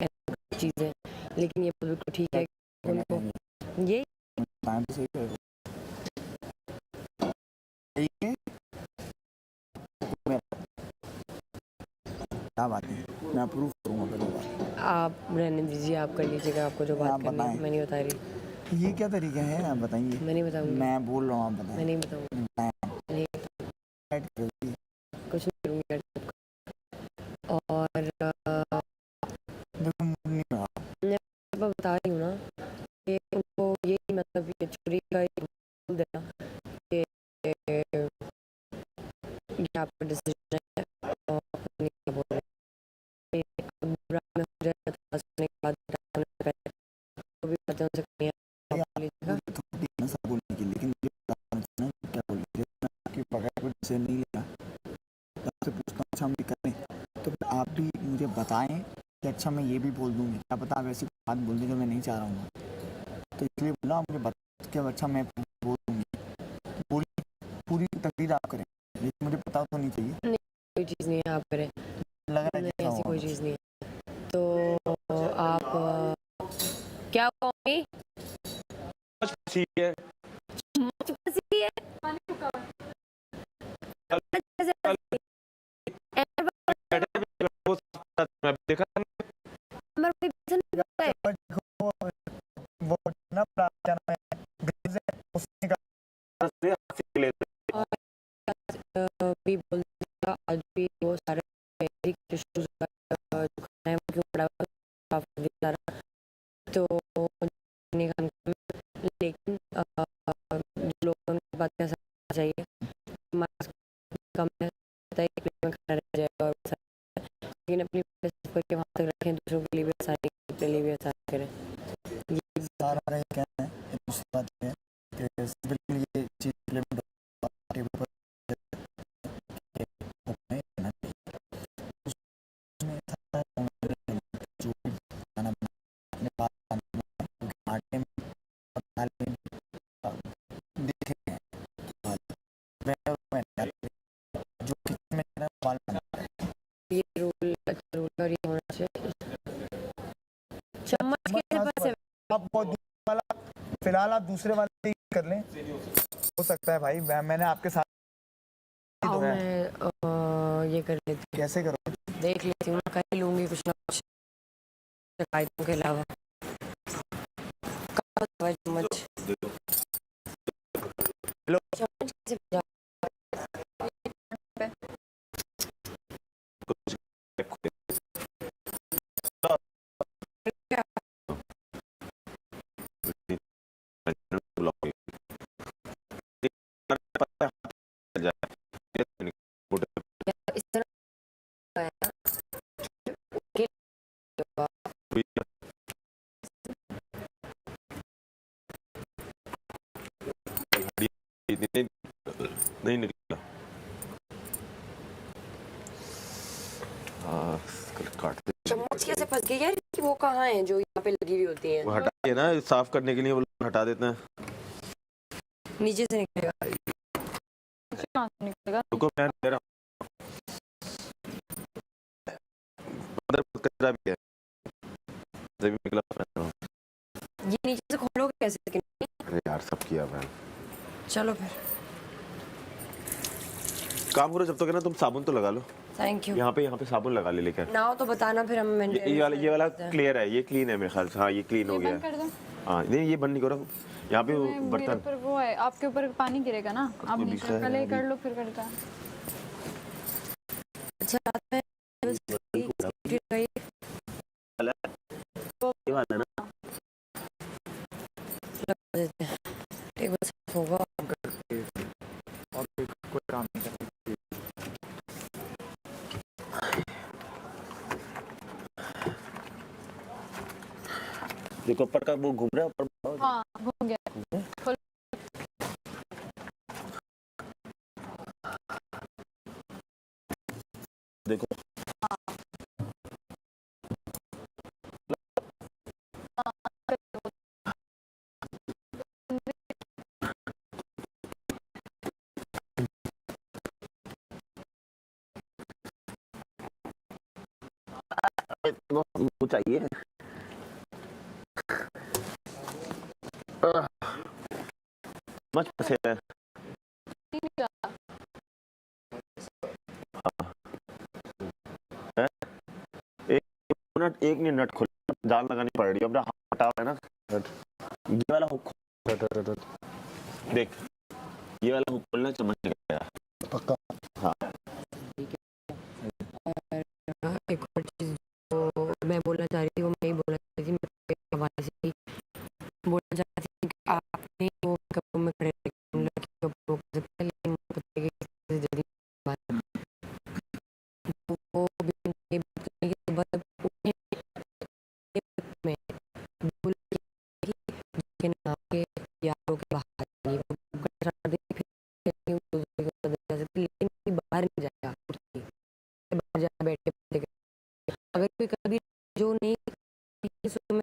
चीज़ें, लेकिन ये बिल्कुल ठीक है कि उनको ये टाइम से सही है क्या बात है, मैं अप्रूव करूँगा पहले बात। आप रहने दीजिए, आप कर लीजिएगा, आपको जो आप बात करनी है बताएं। मैं नहीं बता रही, ये क्या तरीका है आप बताइए। मैं नहीं बताऊँगी, मैं बोल रहा हूँ आप मैं बताएं। नहीं बताऊँगी, नहीं ऐड करिए। कुछ नहीं करूँगी और देखो मूड नहीं रहा। मैं बता रही हूँ ना कि उनको ये मतलब ये चोरी का एक बोल देना कि ये आपका डिसीजन है और नहीं बोल रहे हैं। अब बुरा में हो जाए तो बस होने के बाद तो भी बातें उनसे करनी है, आप लीजिएगा। थोड़ी ना सब बोलने की, लेकिन मुझे पता नहीं ना क्या बोल रही है। मैं आपकी बगैर कुछ से नहीं लिया, तो आपसे पूछता हूँ अच्छा हम भी करें तो फिर आप भी मुझे बताएं कि अच्छा मैं ये भी बोल दूँगी, क्या पता आप ऐसी बात बोल दें जो मैं नहीं चाह रहा हूँ, तो इसलिए बोला आप मुझे बता कि अच्छा मैं बोल दूँगी, पूरी पूरी तकरीर आप करें, लेकिन मुझे पता तो नहीं चाहिए। कोई चीज़ नहीं है आप करें, लग रहा है नहीं कि ऐसा ऐसी कोई होगा। चीज़ नहीं है। तो आप क्या कहोगी? ठीक है मुझ पर सी है। भी बोल दिया, आज भी वो सारे इश्यूज जो खाना है वो क्यों पड़ा हुआ है, साफ कर दिया सारा। तो नहीं काम किया। लेकिन जो लोग हैं उनकी बात का समझना चाहिए। मास्क कम है, पता है कि पेट में खाना रह जाएगा और वैसा है। लेकिन अपनी साफ करके वहाँ तक रखें, दूसरों के लिए भी आसानी, अपने लिए भी आसानी करें। ये सारा ये कहना है। एक दूसरी बात ये है कि बिल्कुल ये चीज़ इम्प्लीमेंट टेबल पर के ओपन करना चाहिए। उसमें था जो भी खाना अपने पास आटे में और दाल में देखे हैं जो किचन में मेरा बाल बनता है। ये रूल अच्छा रूल और ये होना चाहिए। चम्मच के पास है। आप वो दूसरे वाला फिलहाल आप दूसरे वाले ही कर लें, हो सकता है भाई मैंने आपके साथ आओ मैं ये कर लेती हूँ, कैसे करो देख लेती हूँ, कर ही लूंगी कुछ ना कुछ शिकायतों के अलावा। कहाँ होता है चम्मच? चम्मच कैसे बजा? इस तरह है ना? के- नहीं निकला। हाँ, काटते चम्मच कैसे फंस गई यार? कि वो कहाँ है जो यहाँ पे लगी हुई होती है? वो हटाइए ना, साफ करने के लिए वो लोग हटा देते हैं। नीचे से निकलेगा। कहाँ से निकलेगा? रुको मैं दे रहा हूँ। अंदर कचरा भी है, अंदर भी निकला मैं। ये नीचे से खोलोगे कैसे? अरे यार सब किया मैं। चलो फिर। काम करो जब तक है ना, तुम साबुन तो लगा लो। Thank you. यहाँ पे साबुन लगा ले लेकर। ना हो तो बताना, फिर हम ये वाला क्लियर है, ये क्लीन है मेरे ख्याल से। हाँ ये क्लीन हो ये गया बंद कर दो। हाँ नहीं ये बंद नहीं करो। यहाँ पे वो मेरे बर्तन ऊपर वो है, आपके ऊपर पानी गिरेगा ना, आप उसको नीचे भी पहले है, कर लो फिर करता। अच्छा रात में गई ये वाला ना। लगा देते हैं, टेबल साफ होगा। और कोई काम नहीं करना। देखो ऊपर का वो घूम रहा है ऊपर। हाँ घूम गया। खोल। देखो वो चाहिए। मच पसेरा है। एक मिनट खोल, जाल लगानी पड़ रही है। अब हटा है ना ये वाला हुक, देख ये वाला हुक खोलना, चम्मच निकल गया पक्का। हाँ और एक और चीज़ जो मैं बोलना चाह रही थी, वो मैं ही बोलना चाह रही थी, मेरे हवाले से ही बोलना चाह रही थी कि आपने वो कपड़ों में खड़े रह के लड़की को रोक सकते हैं, लेकिन मुझे पता है कि इससे जल्दी बात वो भी ये बात करने की सुबह में भूल गई कि ना के यारों के बाहर नहीं, वो कचरा दे फिर दूसरे को बदल सकती, लेकिन कोई बाहर नहीं जाएगा, बाहर जा बैठ के अगर कोई कभी जो नहीं सुबह में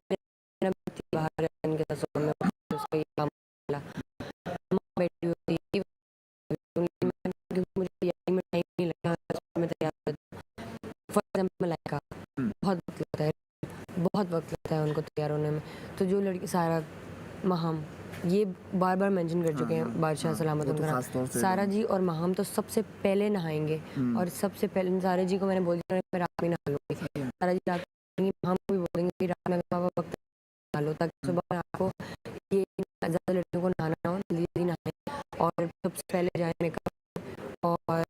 बाहर के सुबह में उसका ये काम बैठी होती है, मुझे तैयारी में टाइम नहीं लगता, मैं तैयार फॉर एग्जाम्पल लाइका बहुत वक्त लगता है, बहुत वक्त लगता है उनको तैयार होने में। तो जो लड़की सारा महाम ये बार बार मेंशन कर चुके हैं बादशाह सलामत उनका नाम, सारा जी और महाम तो सबसे पहले नहाएंगे और सबसे पहले सारा जी को मैंने बोल दिया मैं रात में नहा लूँगी, सारा जी रात में महाम को भी बोलेंगे कि रात में वक्त नहा लो ताकि सुबह आपको ये ज़्यादा लड़कियों को नहाना हो, जल्दी जल्दी नहाए और सबसे पहले जाए मेकअप और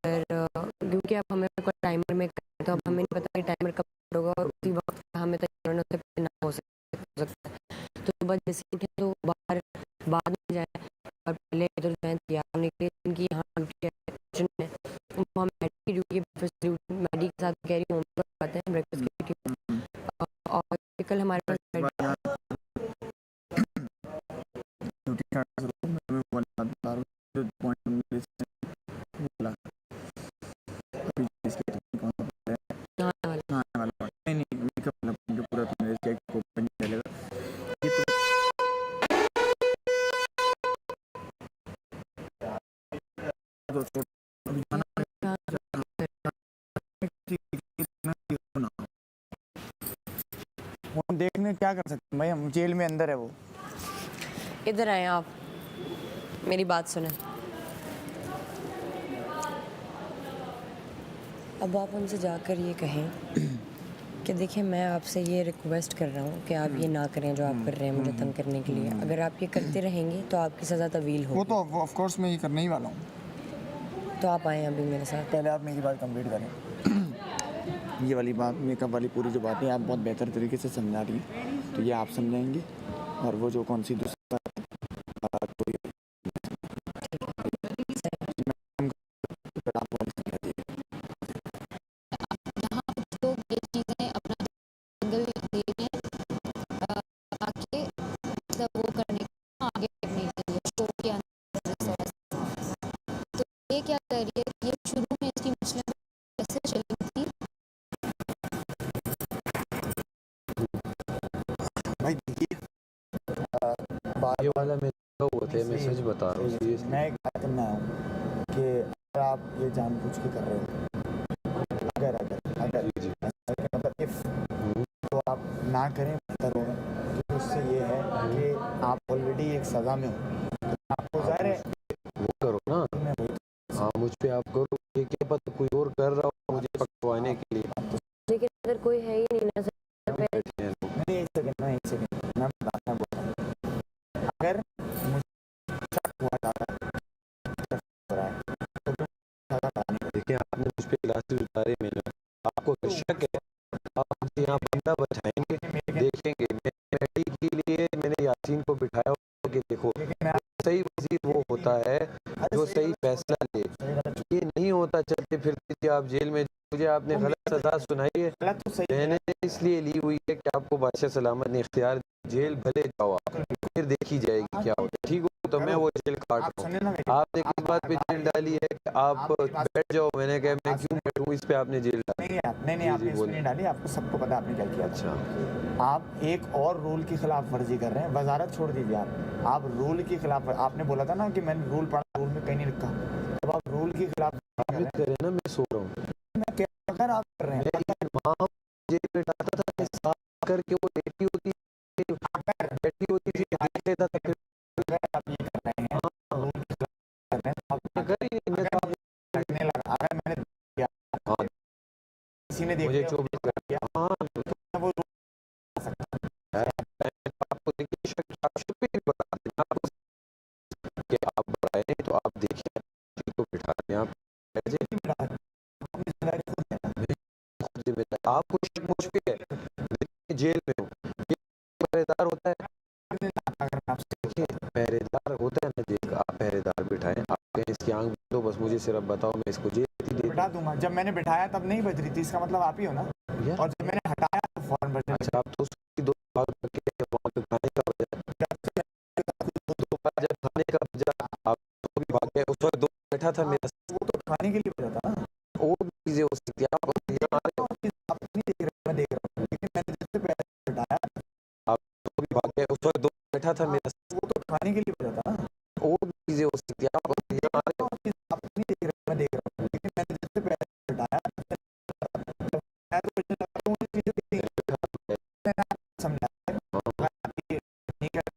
हमें नहीं पता कि टाइमर कब होगा और उसी वक्त हमें तैयार होने से पहले ना हो सकता है। तो सुबह जैसे उठे तो बाहर बाद में जाए और पहले इधर जाए तैयार होने के लिए, इनकी यहाँ ड्यूटी है, kitchen में। वो हम मैडी की ड्यूटी मैडी के साथ कह रही हूँ करवाते हैं ब्रेकफास्ट की ड्यूटी। और कल हमारे पास ड्यूटी स्टार्ट करो, मैं वो वाली बात बता रहा हूँ जो पॉइंट तुमने बोला अभी इसके कौन सा point है? नहाने वाला नहाने वाला point। नहीं नहीं मेकअप वाला point जो पूरा तुमने चेक को ओपन चलेगा ये तो अभी हम देखने क्या कर सकते हैं भाई, हम जेल में अंदर है वो। इधर आए आप, मेरी बात सुने। अब आप उनसे जाकर ये कहें कि देखिए मैं आपसे ये रिक्वेस्ट कर रहा हूँ कि आप ये ना करें जो आप कर रहे हैं मुझे तंग करने के लिए। अगर आप ये करते रहेंगे तो आपकी सज़ा तवील वो होगी। तो ऑफ कोर्स मैं ये करने ही वाला हूँ। तो आप आए अभी मेरे साथ। पहले आप मेरी बात कंप्लीट करें। ये वाली बात मेकअप वाली पूरी जो बात है आप बहुत बेहतर तरीके से समझा रही हैं, तो ये आप समझाएंगे और वो जो कौन सी दूसरा कोई यहाँ कुछ लोग ये चीज़ें अपना एंगल दे रहे हैं ताकि मतलब वो करने आगे बढ़ने के लिए शो के अंदर। तो ये क्या कर रही है, ये शुरू में इसकी मुस्लिम कैसे चली थी। भाई देखिए ये वाला मैं वो थे, मैं सच बता रहा हूँ सीरियसली। मैं एक बात करना आया हूँ कि अगर आप ये जानबूझ के कर रहे हो, अगर अगर अगर ऐसा कि मतलब इफ तो आप ना करें बेहतर होगा, क्योंकि उससे ये है कि आप ऑलरेडी एक सज़ा में हो, तो आपको ज़ाहिर है वो करो ना, मैं वही हाँ मुझ पे आप करो, ये क्या पता कोई और कर रहा हो मुझे पकड़वाने के लिए। लेकिन अगर कोई है ही नहीं ना बैठे हैं लोग। नहीं एक सेकंड मैं बताना बोल रहा हूँ। अगर मुझे शक हुआ ज़्यादा हो रहा है तो तुम ज़्यादा कराने को देखिए आपने मुझ पे ग्लासेस उतारे, मैंने आपको अगर शक है आप मुझे यहाँ बंदा बैठाएंगे, देखेंगे। मैं मेडी के लिए मैंने यासीन को बिठाया कि देखो सही वजीर वो होता है जो सही फैसला ले, ये नहीं होता चलते फिरते आप जेल में। मुझे आपने गलत सजा सुनाई है, गलत तो सही मैंने इसलिए ली हुई है कि आपको बादशाह सलामत ने इख्तियार जेल भले जाओ आप, फिर देखी जाएगी क्या होता है। ठीक हो तो मैं वो जेल काट आप रहा सुने ना हूँ। मेरी आपने किस बात पे जेल डाली है कि आप बैठ जाओ, मैंने कहा मैं क्यों बैठूं, इस पे आपने जेल डाली। नहीं जी, आपने इसमें बोलिए। नहीं डाली, आपको सबको पता आपने क्या किया। अच्छा आप एक और रूल की खिलाफ वर्जी कर रहे हैं, वजारत छोड़ दीजिए आप रूल की खिलाफ, आपने बोला था ना कि मैंने रूल पढ़ा, रूल में कहीं नहीं लिखा। अब आप रूल की खिलाफ साबित करें ना, मैं सो रहा हूँ। मैं क्या अगर आप कर रहे हैं मैं इमाम जेल में डालता था, मैं साफ करके वो बैठी होती थी, देख लेता था, फिर अगर आप ये कर रहे हैं रूल की खिलाफ कर रहे हैं तो आप मैं कर ही नहीं, मैं तो आप लगने लगा। अगर मैंने किया हाँ किसी ने देख मुझे लिया 24 किया हाँ तो मैं वो रूल कर सकता हूं। आपको देखिए आप शुरू में भी बता दें आपको कि आप बढ़ाए नहीं तो आप देखिए को बिठा दें आप बैठ जाइए। अपनी जिम्मेदारी खुद लेना। खुद जिम्मेदार आपको शक मुझ पे है, देखिए जेल में हूँ, ये पहरेदार होता है, अगर मैं आपसे देखिए पहरेदार होता है ना जेल का, आप पहरेदार बिठाएं, आप कहें इसकी आंख दो, बस मुझे सिर्फ बताओ मैं इसको जेल दे बिठा दूंगा, जब मैंने बिठाया तब नहीं बज रही थी, इसका मतलब आप ही हो ना। दूं यार। और जब मैंने हटाया तो फौरन बज रही अच्छा आप तो उसकी दो भाग करके वहाँ पे खाने का बजा, दो बार जब खाने का बजा आप तो भी भाग गए, उस वक्त दो बैठा था मेरा, वो तो खाने के लिए बजा था ना। और भी चीजें हो सकती है। आप यहाँ आ रहे हो, आप नहीं देख रहे, मैं देख रहा हूँ, लेकिन मैंने जिससे पहले बिठाया आप तो भी भाग गए, उस वक्त दो बैठा था मेरा, वो तो खाने के लिए बजा था ना। और भी चीजें हो सकती है। आप यहाँ आ रहे हो, आप नहीं देख रहे, मैं देख रहा हूँ, लेकिन मैंने जिससे पहले बिठाया मैं तो मुझे लगा कि वो चीजें नहीं समझा नहीं कर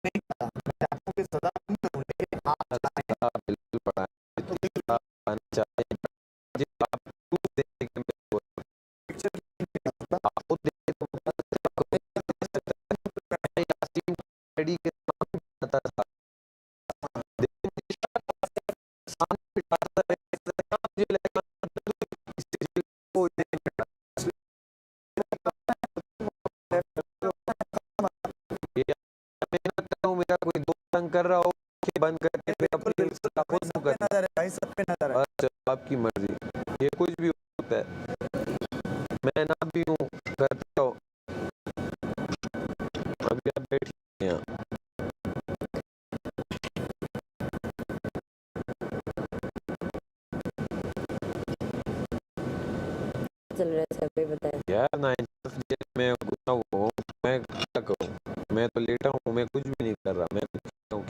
नहीं पता मैं आपको की सजा नहीं करूँ, लेकिन आप बिल्कुल पढ़ा है, तो आना चाहिए मुझे, आप प्रूफ देंगे कि मैं वो आपको देंगे तो मैं यासीन रेडी के नाम भी पता था, लेकिन सामने बिठाता है, मुझे लगा वो जेल में डाला। ये मैं ना करूं, मेरा कोई दोस्त तंग कर रहा हो, आंखें बंद करके फिर अपनी सजा खुद भुगतना। नजर है भाई, सब पे नजर है। अच्छा, आपकी मर्जी, ये कुछ भी होता है, मैं ना भी हूँ करता हूँ। अभी आप बैठिए यहाँ। चल रहा है सर, भी बताएं। यार ना इंसाफ जेल में घुसा हुआ हूँ, मैं क्या करूँ? मैं तो लेटा हूँ, मैं कुछ भी नहीं कर रहा, मैं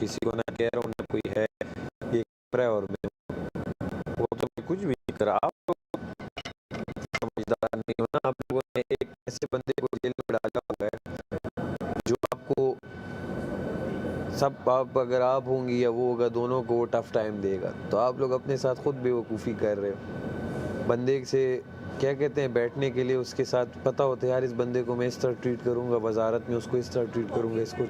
किसी को ना कह रहा हूँ ना कोई है, ये कर रहा है और मैं वो तो मैं कुछ भी नहीं कर रहा। आप तो समझदार नहीं हो ना, आप लोगों ने एक ऐसे बंदे को जेल में डाला हुआ है जो आपको सब, आप अगर आप होंगी या वो होगा, दोनों को वो टफ टाइम देगा, तो आप लोग अपने साथ खुद बेवकूफ़ी कर रहे हो। बंदे से क्या कहते हैं, बैठने के लिए उसके साथ पता होता है यार इस बंदे को मैं इस तरह ट्रीट करूंगा, वजारत में उसको इस तरह ट्रीट करूंगा, इसको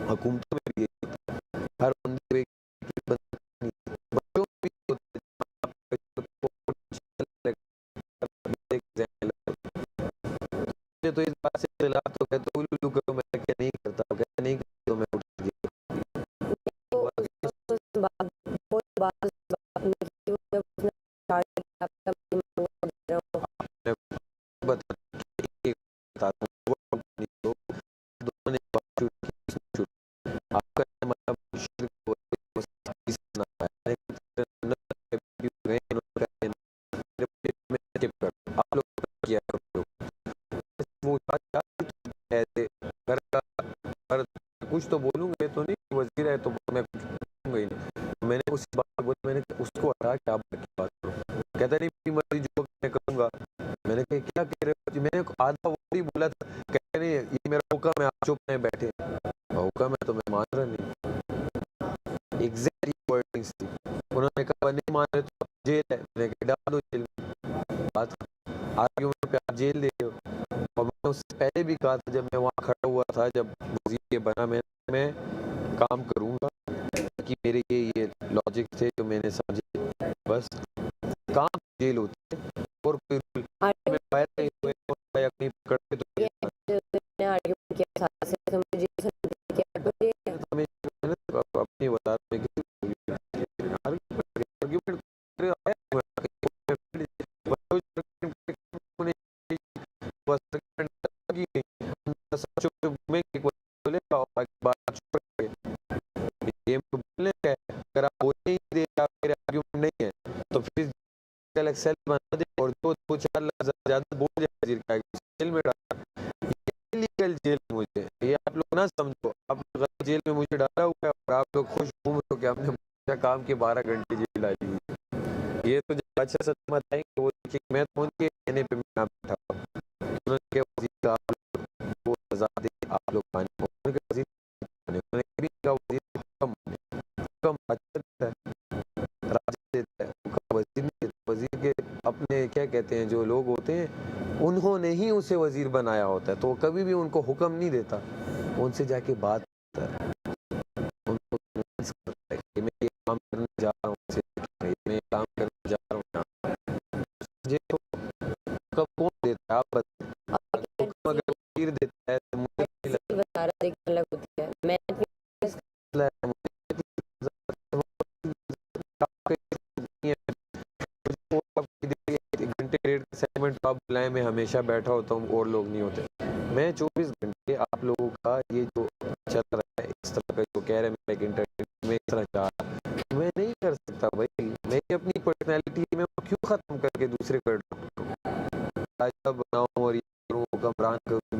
हुकूमतों में भी यही होता है। हर बंदे को एक बंदे नहीं, बच्चों में भी होता है। मुझे तो इस बात से खिलाफ तो कहते उल्लू करो, मैं क्या नहीं करता, कहते नहीं करता तो मैं उठ गया। वो बात वो बात नहीं की, वो जब उसने स्टार्ट किया आपका बता एक बताता हूँ, वो कंपनी को दोनों ने बात शूट की, उसने शूट आपका मतलब शिरक हो इस ना है, आप लोग किया करो वो ऐसे कर कुछ तो बोलूंगे तो नहीं, वजीर है तो मैं कुछ बोलूंगा ही नहीं। मैंने उस बात बोली, मैंने उसको हटा के आप की बात करो, कहता नहीं मेरी मर्जी जो मैं करूंगा। मैंने कहा क्या कह रहे हो जी, मैंने आधा वो ही बोला था, कह नहीं ये मेरा हुक्म है, आप चुप नहीं बैठे, हुक्म है तो मैं मान रहा नहीं। एग्जैक्ट वर्डिंग्स थी, उन्होंने कहा नहीं मान रहे तो जेल है, मैंने कहा डाल दो जेल में, बात आर्ग्यूमेंट पे आप जेल दे रहे हो। और मैंने उससे पहले भी कहा था, जब मैं वहाँ खड़ा हुआ था, जब वजीर बना, मैं काम करूँगा कि मेरे ये लॉजिक थे जो मैंने समझे, बस काम जेल होती है और कोई रूल में फायर नहीं हुए या कहीं पकड़ते तो आर्ग्यूमेंट किया था से मुझे किया तो ये मैंने अपनी बता आर्ग्यूमेंट अगर आप बोलने ही दे, आप मेरे आर्ग्यूमेंट नहीं है तो फिर एक्सेल बना दे और दो चार लफ्ज़ ज्यादा बोल जाए वजीर का जेल में डाला। ये लीगल जेल मुझे, ये आप लोग ना समझो, आप लोग जेल में मुझे डाला हुआ है और आप लोग खुश घूम रहे हो कि आपने काम के 12 घंटे जेल डाली हुई है। ये तो जब अच्छा सा बताएंगे वो कि मैं तो उनके कहने पे मैं बैठा हूँ, उन्होंने कहा वजीर का आप लोग वो सजा दे, आप लोग माने, उन्होंने कहा वजीर उन्होंने कहा वजीर हुक्म अच्छा है, राजा देता है, वजीर नहीं, वजीर के अपने क्या कहते हैं जो लोग होते हैं उन्होंने ही उसे वजीर बनाया होता है, तो वो कभी भी उनको हुक्म नहीं देता, उनसे जाके बात करता है, उनको करता है कि मैं ये काम करने जा रहा हूँ, मैं ये काम करने जा रहा हूँ यहाँ, मुझे तो हुक्म कौन देता है आप बताइए, हुक्म अगर वजीर देता है तो मुझे नहीं बता रहा है अलग होती है। मैं लगता है घंटे डेढ़ सेगमेंट आप बुलाएं, मैं हमेशा बैठा होता हूँ और लोग नहीं होते, मैं 24 घंटे आप लोगों का ये जो चल रहा है इस तरह का जो कह रहे हैं मैं एक इंटरटेनमेंट में इस तरह चाह रहा, मैं नहीं कर सकता भाई, मैं अपनी पर्सनैलिटी में क्यों ख़त्म करके दूसरे कर बनाऊँ और ये करूँ, हुक्मरान करूँ,